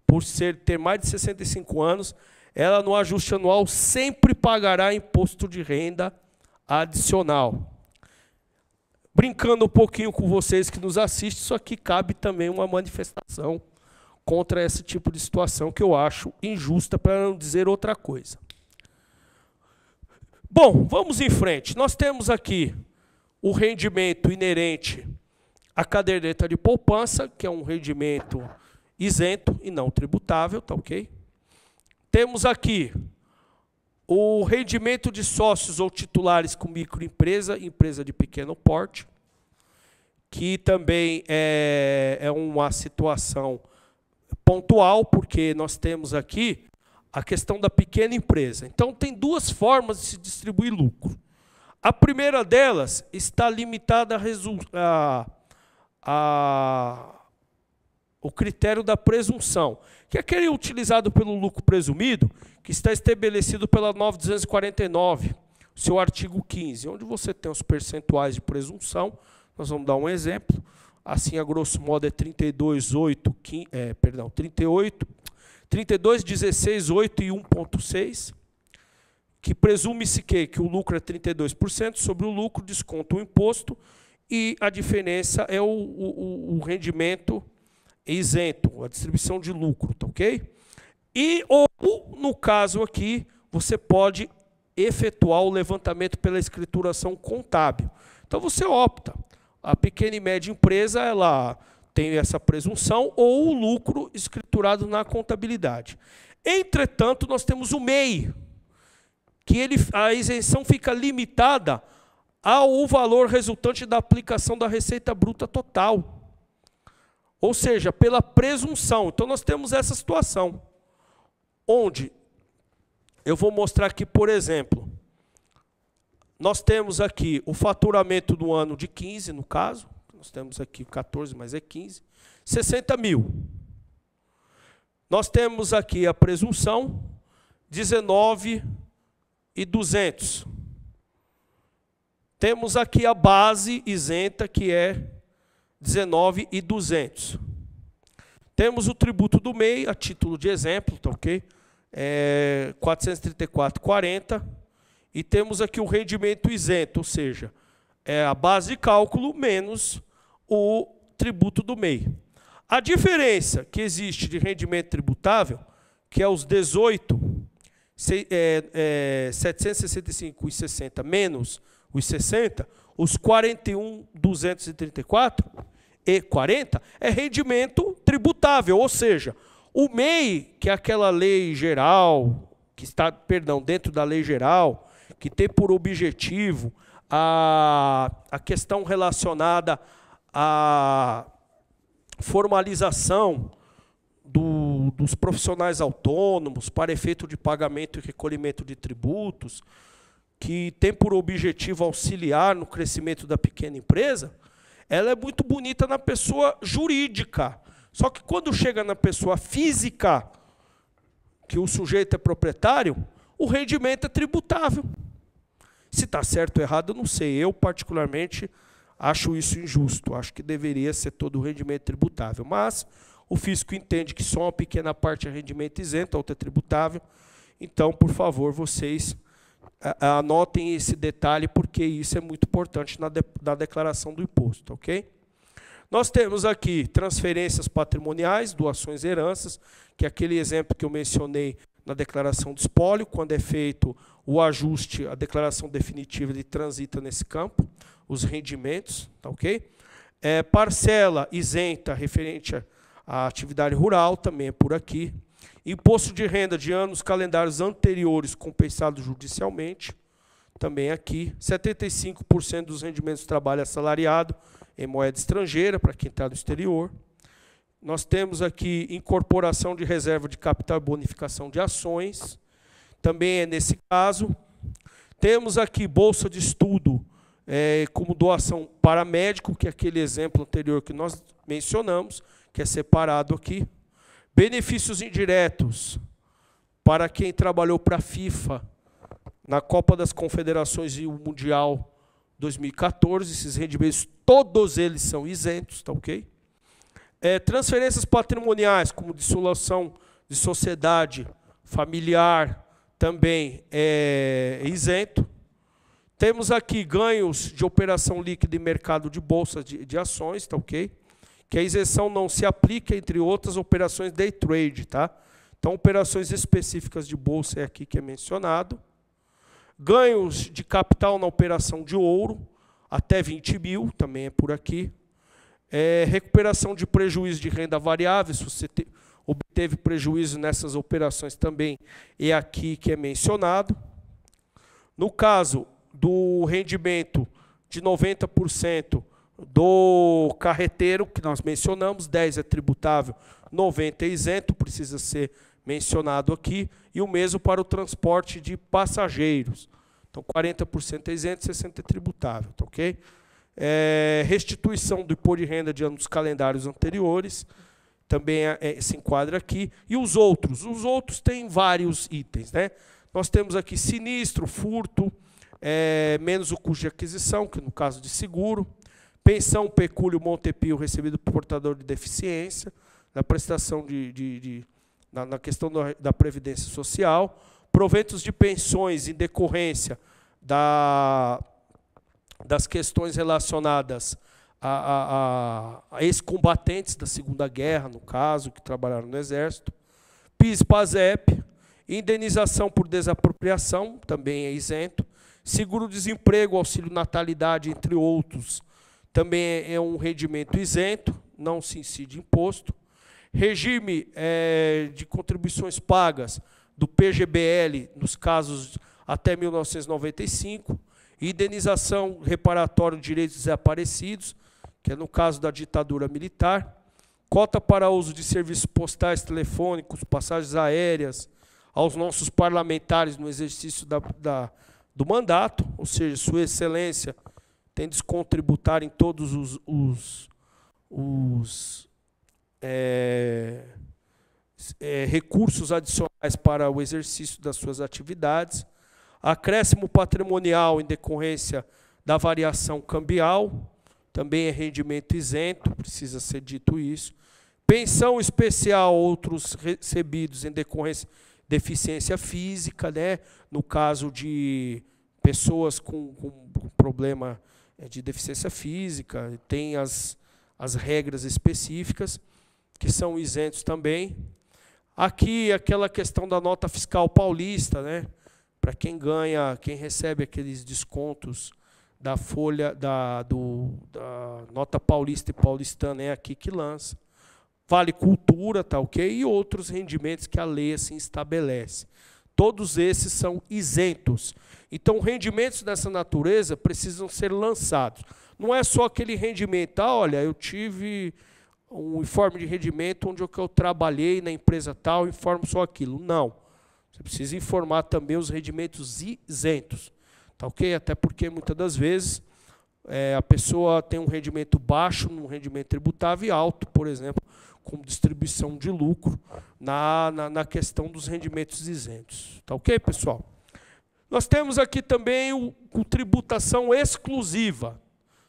por ter mais de 65 anos, ela no ajuste anual sempre pagará imposto de renda adicional. Brincando um pouquinho com vocês que nos assistem, isso aqui cabe também uma manifestação contra esse tipo de situação que eu acho injusta, para não dizer outra coisa. Bom, vamos em frente. Nós temos aqui o rendimento inerente à caderneta de poupança, que é um rendimento isento e não tributável, tá ok? Temos aqui o rendimento de sócios ou titulares com microempresa, empresa de pequeno porte, que também é uma situação pontual, porque nós temos aqui a questão da pequena empresa. Então, tem duas formas de se distribuir lucro. A primeira delas está limitada o critério da presunção, que é aquele utilizado pelo lucro presumido, que está estabelecido pela 9.249, seu artigo 15, onde você tem os percentuais de presunção. Nós vamos dar um exemplo. Assim, a grosso modo, é 32, 16, 8 e 1,6, que presume-se que o lucro é 32%, sobre o lucro desconta o imposto, e a diferença é o rendimento isento, a distribuição de lucro, tá ok? Ou, no caso aqui, você pode efetuar o levantamento pela escrituração contábil. Então, você opta. A pequena e média empresa, ela tem essa presunção, ou o lucro escriturado na contabilidade. Entretanto, nós temos o MEI, que a isenção fica limitada ao valor resultante da aplicação da receita bruta total. Ou seja, pela presunção. Então, nós temos essa situação, onde eu vou mostrar aqui, por exemplo, nós temos aqui o faturamento do ano de 15, no caso, nós temos aqui 14, mas é 15, 60 mil. Nós temos aqui a presunção, 19.200. Temos aqui a base isenta, que é 19.200. Temos o tributo do MEI, a título de exemplo, tá ok? 434,40. E temos aqui o rendimento isento, ou seja, é a base de cálculo menos o tributo do MEI. A diferença que existe de rendimento tributável, que é os 765,60 menos os 60, os 41.234,40 é rendimento tributável, ou seja, o MEI, que é aquela lei geral, que está, perdão, dentro da lei geral, que tem por objetivo a questão relacionada à formalização dos profissionais autônomos para efeito de pagamento e recolhimento de tributos, que tem por objetivo auxiliar no crescimento da pequena empresa, ela é muito bonita na pessoa jurídica. Só que quando chega na pessoa física, que o sujeito é proprietário, o rendimento é tributável. Se está certo ou errado, eu não sei. Eu, particularmente, acho isso injusto. Acho que deveria ser todo o rendimento tributável. Mas o fisco entende que só uma pequena parte é rendimento isento, a outra é tributável. Então, por favor, vocês anotem esse detalhe, porque isso é muito importante na declaração do imposto, ok? Nós temos aqui transferências patrimoniais, doações e heranças, que é aquele exemplo que eu mencionei na declaração de espólio, quando é feito o ajuste, a declaração definitiva, ele transita nesse campo, os rendimentos, tá ok? Parcela isenta referente à atividade rural, também é por aqui. Imposto de renda de anos calendários anteriores compensado judicialmente, também aqui. 75% dos rendimentos do trabalho assalariado em moeda estrangeira, para quem está no exterior. Nós temos aqui incorporação de reserva de capital e bonificação de ações, também é nesse caso. Temos aqui bolsa de estudo como doação para médico, que é aquele exemplo anterior que nós mencionamos, que é separado aqui. Benefícios indiretos para quem trabalhou para a FIFA na Copa das Confederações e o Mundial 2014. Esses rendimentos, todos eles são isentos, tá ok? Transferências patrimoniais, como dissolução de sociedade familiar, também é isento. Temos aqui ganhos de operação líquida e mercado de bolsa de ações, tá ok? Que a isenção não se aplica, entre outras, operações day trade, tá? Então, operações específicas de bolsa é aqui que é mencionado. Ganhos de capital na operação de ouro, até 20 mil, também é por aqui. Recuperação de prejuízo de renda variável, se você obteve prejuízo nessas operações também, é aqui que é mencionado. No caso do rendimento de 90%, do carreteiro, que nós mencionamos, 10 é tributável, 90 é isento, precisa ser mencionado aqui, e o mesmo para o transporte de passageiros. Então, 40% é isento, 60% é tributável, tá ok? Restituição do imposto de renda de anos calendários anteriores, também se enquadra aqui. E os outros? Os outros têm vários itens, né? Nós temos aqui sinistro, furto, menos o custo de aquisição, que no caso de seguro, pensão, pecúlio, montepio recebido por portador de deficiência, na prestação na questão da previdência social, proventos de pensões em decorrência das questões relacionadas a ex-combatentes da Segunda Guerra, no caso, que trabalharam no Exército, PIS, PASEP, indenização por desapropriação, também é isento, seguro-desemprego, auxílio natalidade, entre outros, também é um rendimento isento, não se incide imposto. Regime de contribuições pagas do PGBL, nos casos até 1995. Indenização reparatório de direitos desaparecidos, que é no caso da ditadura militar. cota para uso de serviços postais, telefônicos, passagens aéreas, aos nossos parlamentares no exercício do mandato, ou seja, Sua Excelência tem desconto tributário em todos os recursos adicionais para o exercício das suas atividades, acréscimo patrimonial em decorrência da variação cambial, também é rendimento isento, precisa ser dito isso, pensão especial, outros recebidos em decorrência de deficiência física, né? No caso de pessoas com problema de deficiência física, tem as regras específicas, que são isentos também. Aqui, aquela questão da nota fiscal paulista, né? Para quem ganha, quem recebe aqueles descontos da folha, da nota paulista e paulistana, é aqui que lança. Vale cultura, tá ok? E outros rendimentos que a lei assim estabelece. Todos esses são isentos. Então, rendimentos dessa natureza precisam ser lançados. Não é só aquele rendimento, olha, eu tive um informe de rendimento onde eu trabalhei na empresa tal, informo só aquilo. Não. Você precisa informar também os rendimentos isentos. Tá ok? Até porque, muitas das vezes, a pessoa tem um rendimento baixo, um rendimento tributável e alto, por exemplo, com distribuição de lucro na questão dos rendimentos isentos. Tá ok, pessoal? Nós temos aqui também o tributação exclusiva.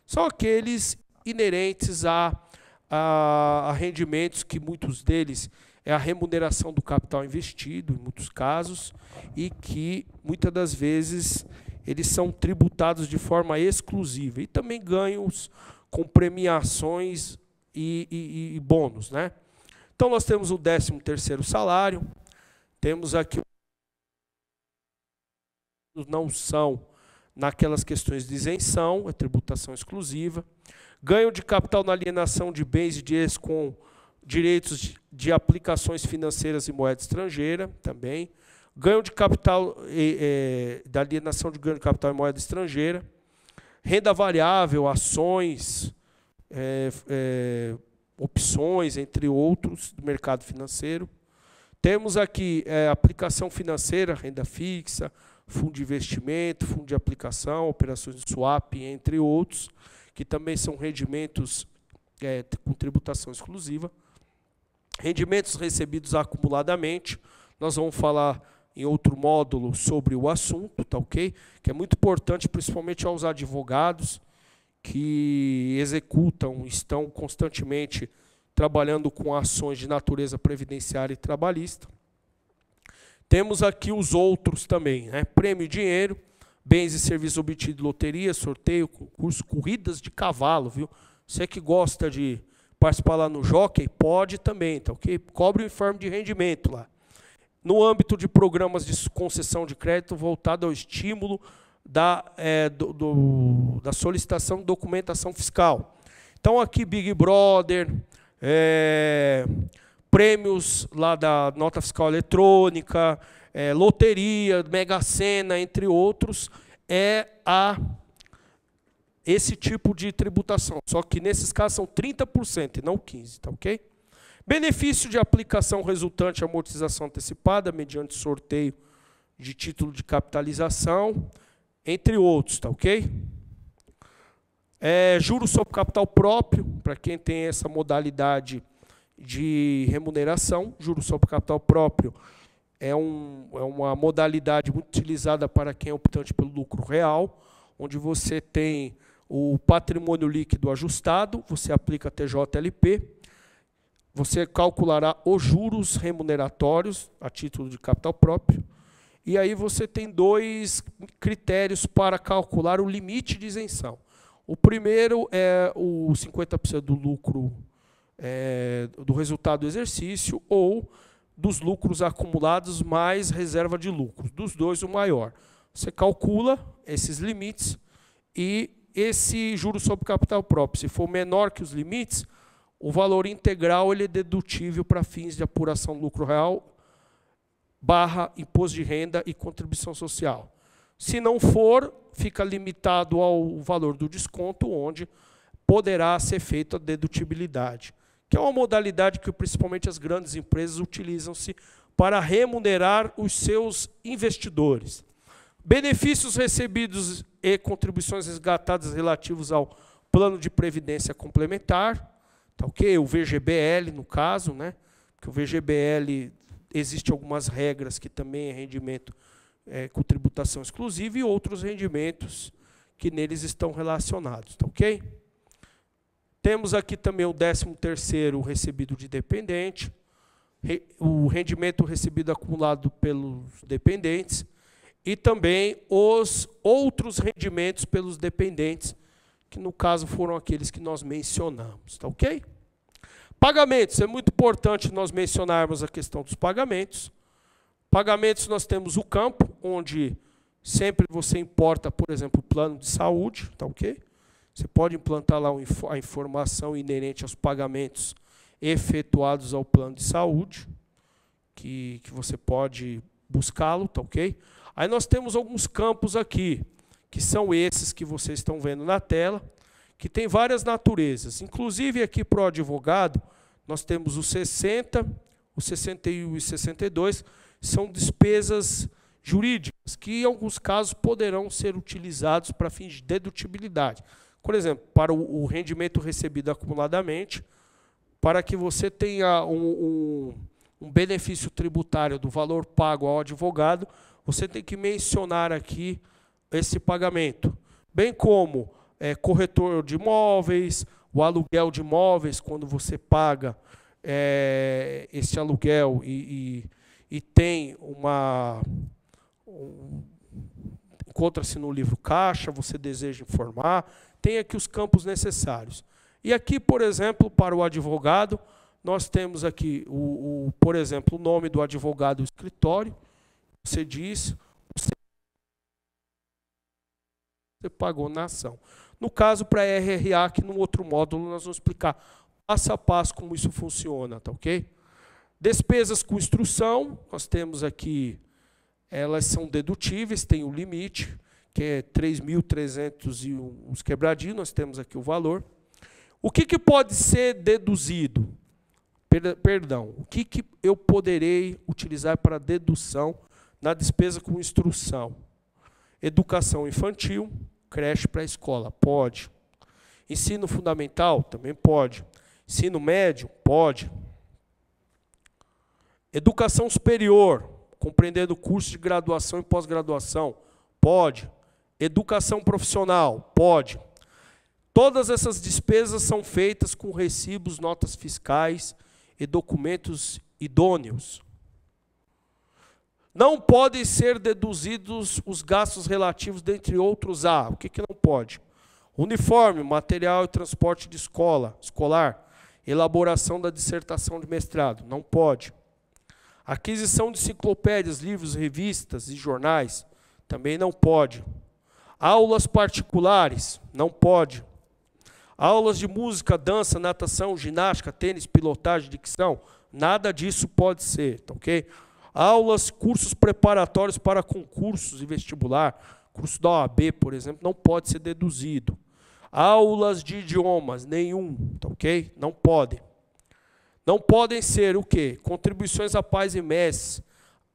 São aqueles inerentes a rendimentos que muitos deles é a remuneração do capital investido, em muitos casos, e que muitas das vezes eles são tributados de forma exclusiva. E também ganhos com premiações e bônus, né? Então, nós temos o 13º salário, temos aqui, não são naquelas questões de isenção, é tributação exclusiva, ganho de capital na alienação de bens e direitos com direitos de aplicações financeiras e moeda estrangeira, também, ganho de capital, da alienação de ganho de capital em moeda estrangeira, renda variável, ações, opções, entre outros, do mercado financeiro. Temos aqui aplicação financeira, renda fixa, fundo de investimento, fundo de aplicação, operações de swap, entre outros, que também são rendimentos com tributação exclusiva. Rendimentos recebidos acumuladamente, nós vamos falar em outro módulo sobre o assunto, tá ok? Que é muito importante, principalmente aos advogados, que executam, estão constantemente trabalhando com ações de natureza previdenciária e trabalhista. Temos aqui os outros também, né? Prêmio e dinheiro, bens e serviços obtidos, loteria, sorteio, concurso, corridas de cavalo, viu? Você que gosta de participar lá no Jockey, pode também, tá ok? Cobre o informe de rendimento lá. No âmbito de programas de concessão de crédito voltado ao estímulo da solicitação de documentação fiscal. Então, aqui, Big Brother, prêmios lá da nota fiscal eletrônica, loteria, Mega Sena, entre outros, esse tipo de tributação. Só que, nesses casos, são 30% e não 15%, tá ok? Benefício de aplicação resultante de amortização antecipada, mediante sorteio de título de capitalização, entre outros, tá ok? Juros sobre capital próprio, para quem tem essa modalidade de remuneração. Juros sobre capital próprio é uma modalidade muito utilizada para quem é optante pelo lucro real, onde você tem o patrimônio líquido ajustado, você aplica TJLP, você calculará os juros remuneratórios a título de capital próprio, e aí você tem dois critérios para calcular o limite de isenção. O primeiro é o 50% do lucro do resultado do exercício ou dos lucros acumulados mais reserva de lucros. Dos dois, o maior. Você calcula esses limites e esse juro sobre capital próprio, se for menor que os limites, o valor integral ele é dedutível para fins de apuração do lucro real, / imposto de renda e contribuição social. Se não for, fica limitado ao valor do desconto, onde poderá ser feita a dedutibilidade, que é uma modalidade que principalmente as grandes empresas utilizam-se para remunerar os seus investidores. Benefícios recebidos e contribuições resgatadas relativos ao plano de previdência complementar, tá ok? O VGBL, no caso, né? Porque o VGBL existe algumas regras que também é rendimento com tributação exclusiva e outros rendimentos que neles estão relacionados, tá ok? Temos aqui também o 13º recebido de dependente, o rendimento recebido acumulado pelos dependentes e também os outros rendimentos pelos dependentes, que no caso foram aqueles que nós mencionamos, tá ok? Pagamentos, é muito importante nós mencionarmos a questão dos pagamentos. Pagamentos, nós temos o campo, onde sempre você importa, por exemplo, o plano de saúde, tá ok? Você pode implantar lá a informação inerente aos pagamentos efetuados ao plano de saúde, que você pode buscá-lo, tá ok? Aí nós temos alguns campos aqui, que são esses que vocês estão vendo na tela, que tem várias naturezas. Inclusive aqui para o advogado, nós temos o 60, o 61 e 62, são despesas jurídicas, que em alguns casos poderão ser utilizados para fins de dedutibilidade. Por exemplo, para o rendimento recebido acumuladamente, para que você tenha um benefício tributário do valor pago ao advogado, você tem que mencionar aqui esse pagamento, bem como corretor de imóveis, o aluguel de imóveis, quando você paga esse aluguel e tem encontra-se no livro caixa, você deseja informar, tem aqui os campos necessários. E aqui, por exemplo, para o advogado, nós temos aqui, por exemplo, o nome do advogado do escritório, você diz, você pagou na ação. No caso, para a RRA, que no outro módulo nós vamos explicar passo a passo como isso funciona, tá ok? Despesas com instrução, nós temos aqui, elas são dedutíveis, tem o limite, que é 3.300 e uns quebradinhos, nós temos aqui o valor. O que pode ser deduzido? Perdão, o que eu poderei utilizar para dedução na despesa com instrução? Educação infantil, creche para a escola, pode. Ensino fundamental, também pode. Ensino médio, pode. Educação superior, compreendendo curso de graduação e pós-graduação, pode. Educação profissional, pode. Todas essas despesas são feitas com recibos, notas fiscais e documentos idôneos. Não podem ser deduzidos os gastos relativos, dentre outros, a... O que não pode? Uniforme, material e transporte de escolar, elaboração da dissertação de mestrado, não pode. Aquisição de enciclopédias, livros, revistas e jornais, também não pode. Aulas particulares, não pode. Aulas de música, dança, natação, ginástica, tênis, pilotagem, dicção, nada disso pode ser, tá ok? Aulas, cursos preparatórios para concursos e vestibular, curso da OAB, por exemplo, não pode ser deduzido. Aulas de idiomas, nenhum, tá ok? Não podem. Não podem ser o quê? Contribuições a pais e mestres,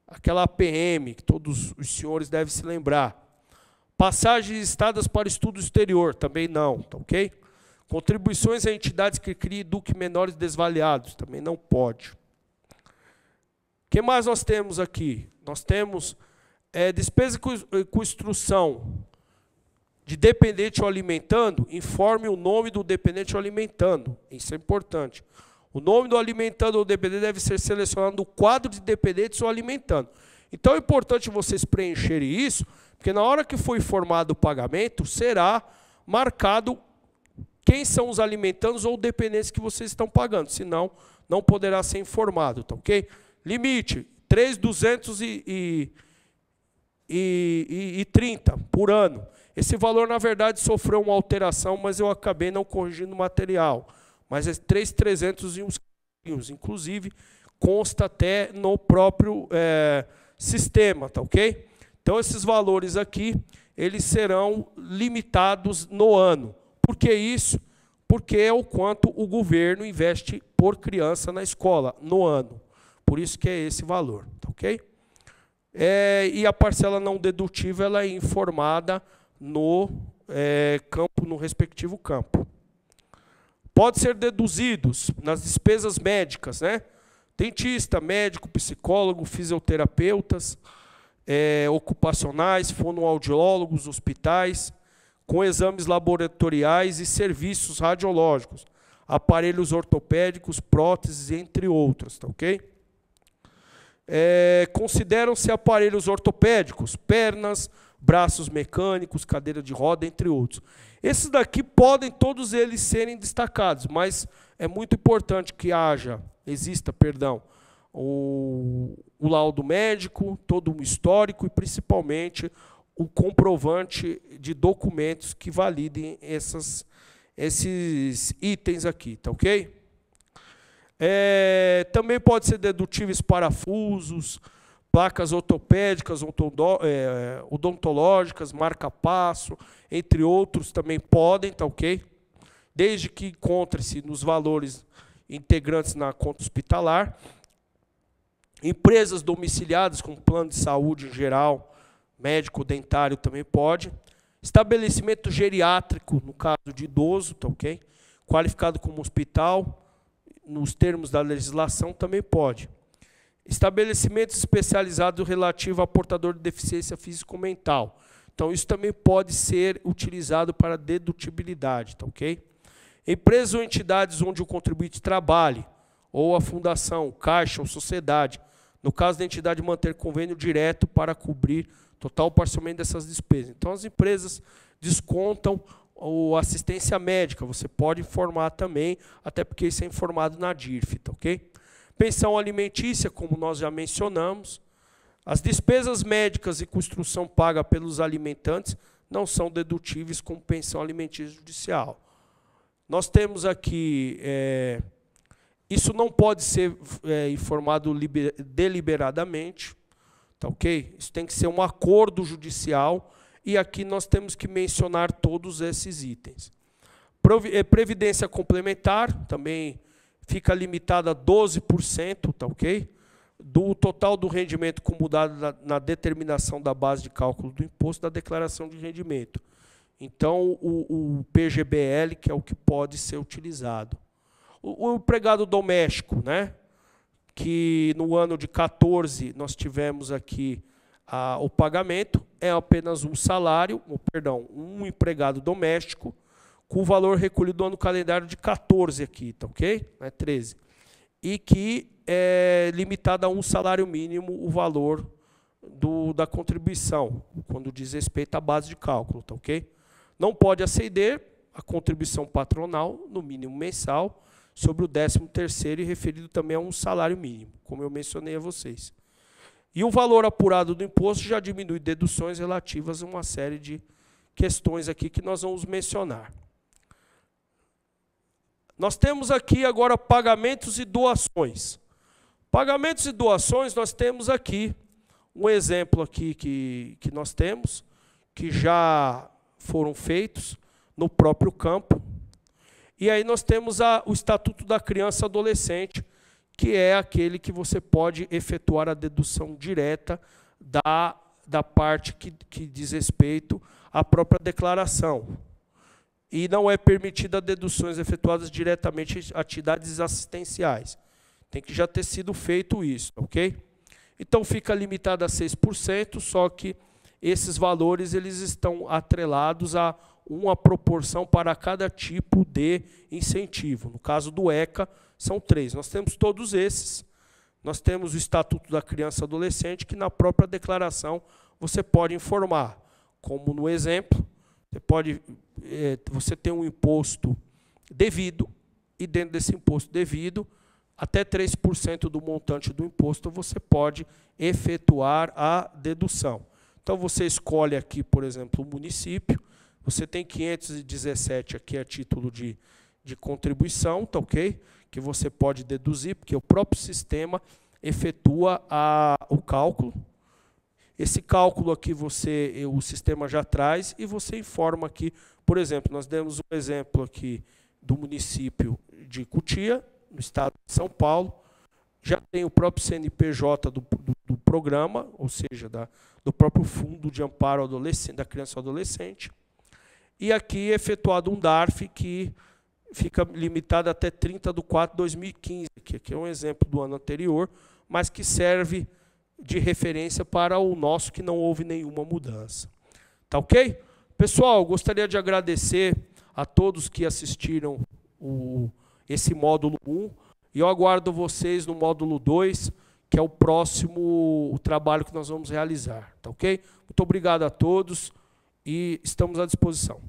aquela APM, que todos os senhores devem se lembrar. Passagens estadas para estudo exterior, também não, tá ok? Contribuições a entidades que criem e eduquem menores desvaliados, também não pode. O que mais nós temos aqui? Nós temos despesa com instrução de dependente ou alimentando, informe o nome do dependente ou alimentando, isso é importante. O nome do alimentando ou dependente deve ser selecionado no quadro de dependentes ou alimentando. Então é importante vocês preencherem isso, porque na hora que for informado o pagamento, será marcado quem são os alimentandos ou dependentes que vocês estão pagando, senão não poderá ser informado, tá ok? Limite, 3.230 por ano. Esse valor, na verdade, sofreu uma alteração, mas eu acabei não corrigindo o material. Mas é 3.300 e uns quilos, inclusive, consta até no próprio sistema, tá ok? Então, esses valores aqui, eles serão limitados no ano. Por que isso? Porque é o quanto o governo investe por criança na escola, no ano. Por isso que é esse valor, tá ok? E a parcela não dedutível ela é informada no campo, no respectivo campo. Pode ser deduzidos nas despesas médicas, né? Dentista, médico, psicólogo, fisioterapeutas, ocupacionais, fonoaudiólogos, hospitais, com exames laboratoriais e serviços radiológicos, aparelhos ortopédicos, próteses, entre outros, tá ok? Consideram-se aparelhos ortopédicos, pernas, braços mecânicos, cadeira de roda, entre outros. Esses daqui podem todos eles serem destacados, mas é muito importante que exista o laudo médico, todo um histórico e principalmente o comprovante de documentos que validem esses itens aqui, tá ok? Também pode ser dedutíveis parafusos, placas ortopédicas, odontológicas, marca-passo, entre outros também podem, tá ok? Desde que encontre-se nos valores integrantes na conta hospitalar. Empresas domiciliadas com plano de saúde em geral, médico, dentário também pode. Estabelecimento geriátrico, no caso de idoso, tá ok? Qualificado como hospital, nos termos da legislação, também pode. Estabelecimentos especializados relativo a portador de deficiência físico-mental. Então, isso também pode ser utilizado para dedutibilidade, tá ok? Empresas ou entidades onde o contribuinte trabalhe, ou a fundação, caixa ou sociedade, no caso da entidade manter convênio direto para cobrir total ou parcialmente dessas despesas. Então, as empresas descontam a assistência médica, você pode informar também, até porque isso é informado na DIRF, tá ok? Pensão alimentícia, como nós já mencionamos. As despesas médicas e construção paga pelos alimentantes não são dedutíveis como pensão alimentícia judicial. Nós temos aqui, isso não pode ser informado deliberadamente, tá ok? Isso tem que ser um acordo judicial e aqui nós temos que mencionar todos esses itens. Previdência complementar, também fica limitada a 12%, tá ok? Do total do rendimento acumulado na determinação da base de cálculo do imposto da declaração de rendimento. Então, o PGBL, que é o que pode ser utilizado. O empregado doméstico, né? Que no ano de 14 nós tivemos aqui o pagamento, é apenas um salário, um empregado doméstico, com o valor recolhido no ano calendário de 14 aqui, tá ok? Não é 13. E que é limitado a um salário mínimo o valor da contribuição, quando diz respeito à base de cálculo, tá ok? Não pode exceder a contribuição patronal, no mínimo mensal, sobre o 13º e referido também a um salário mínimo, como eu mencionei a vocês. E o valor apurado do imposto já diminui deduções relativas a uma série de questões aqui que nós vamos mencionar. Nós temos aqui agora pagamentos e doações. Pagamentos e doações, nós temos aqui um exemplo aqui que nós temos, que já foram feitos no próprio campo. E aí nós temos o Estatuto da Criança e Adolescente, que é aquele que você pode efetuar a dedução direta da parte que diz respeito à própria declaração. E não é permitida deduções efetuadas diretamente em atividades assistenciais. Tem que já ter sido feito isso, ok? Então fica limitado a 6%, só que esses valores eles estão atrelados a uma proporção para cada tipo de incentivo. No caso do ECA, são 3. Nós temos todos esses. Nós temos o Estatuto da Criança e Adolescente, que na própria declaração você pode informar. Como no exemplo, você tem um imposto devido, e dentro desse imposto devido, até 3% do montante do imposto você pode efetuar a dedução. Então, você escolhe aqui, por exemplo, o município, você tem 517 aqui a título de contribuição, tá ok? Que você pode deduzir, porque o próprio sistema efetua o cálculo. Esse cálculo aqui o sistema já traz e você informa aqui, por exemplo, nós demos um exemplo aqui do município de Cotia, no estado de São Paulo. Já tem o próprio CNPJ do programa, ou seja, do próprio Fundo de Amparo da Criança e Adolescente. E aqui é efetuado um DARF que fica limitado até 30/4/2015, que aqui é um exemplo do ano anterior, mas que serve de referência para o nosso, que não houve nenhuma mudança. Tá ok? Pessoal, gostaria de agradecer a todos que assistiram esse módulo 1, e eu aguardo vocês no módulo 2, que é o próximo trabalho que nós vamos realizar. Tá ok? Muito obrigado a todos e estamos à disposição.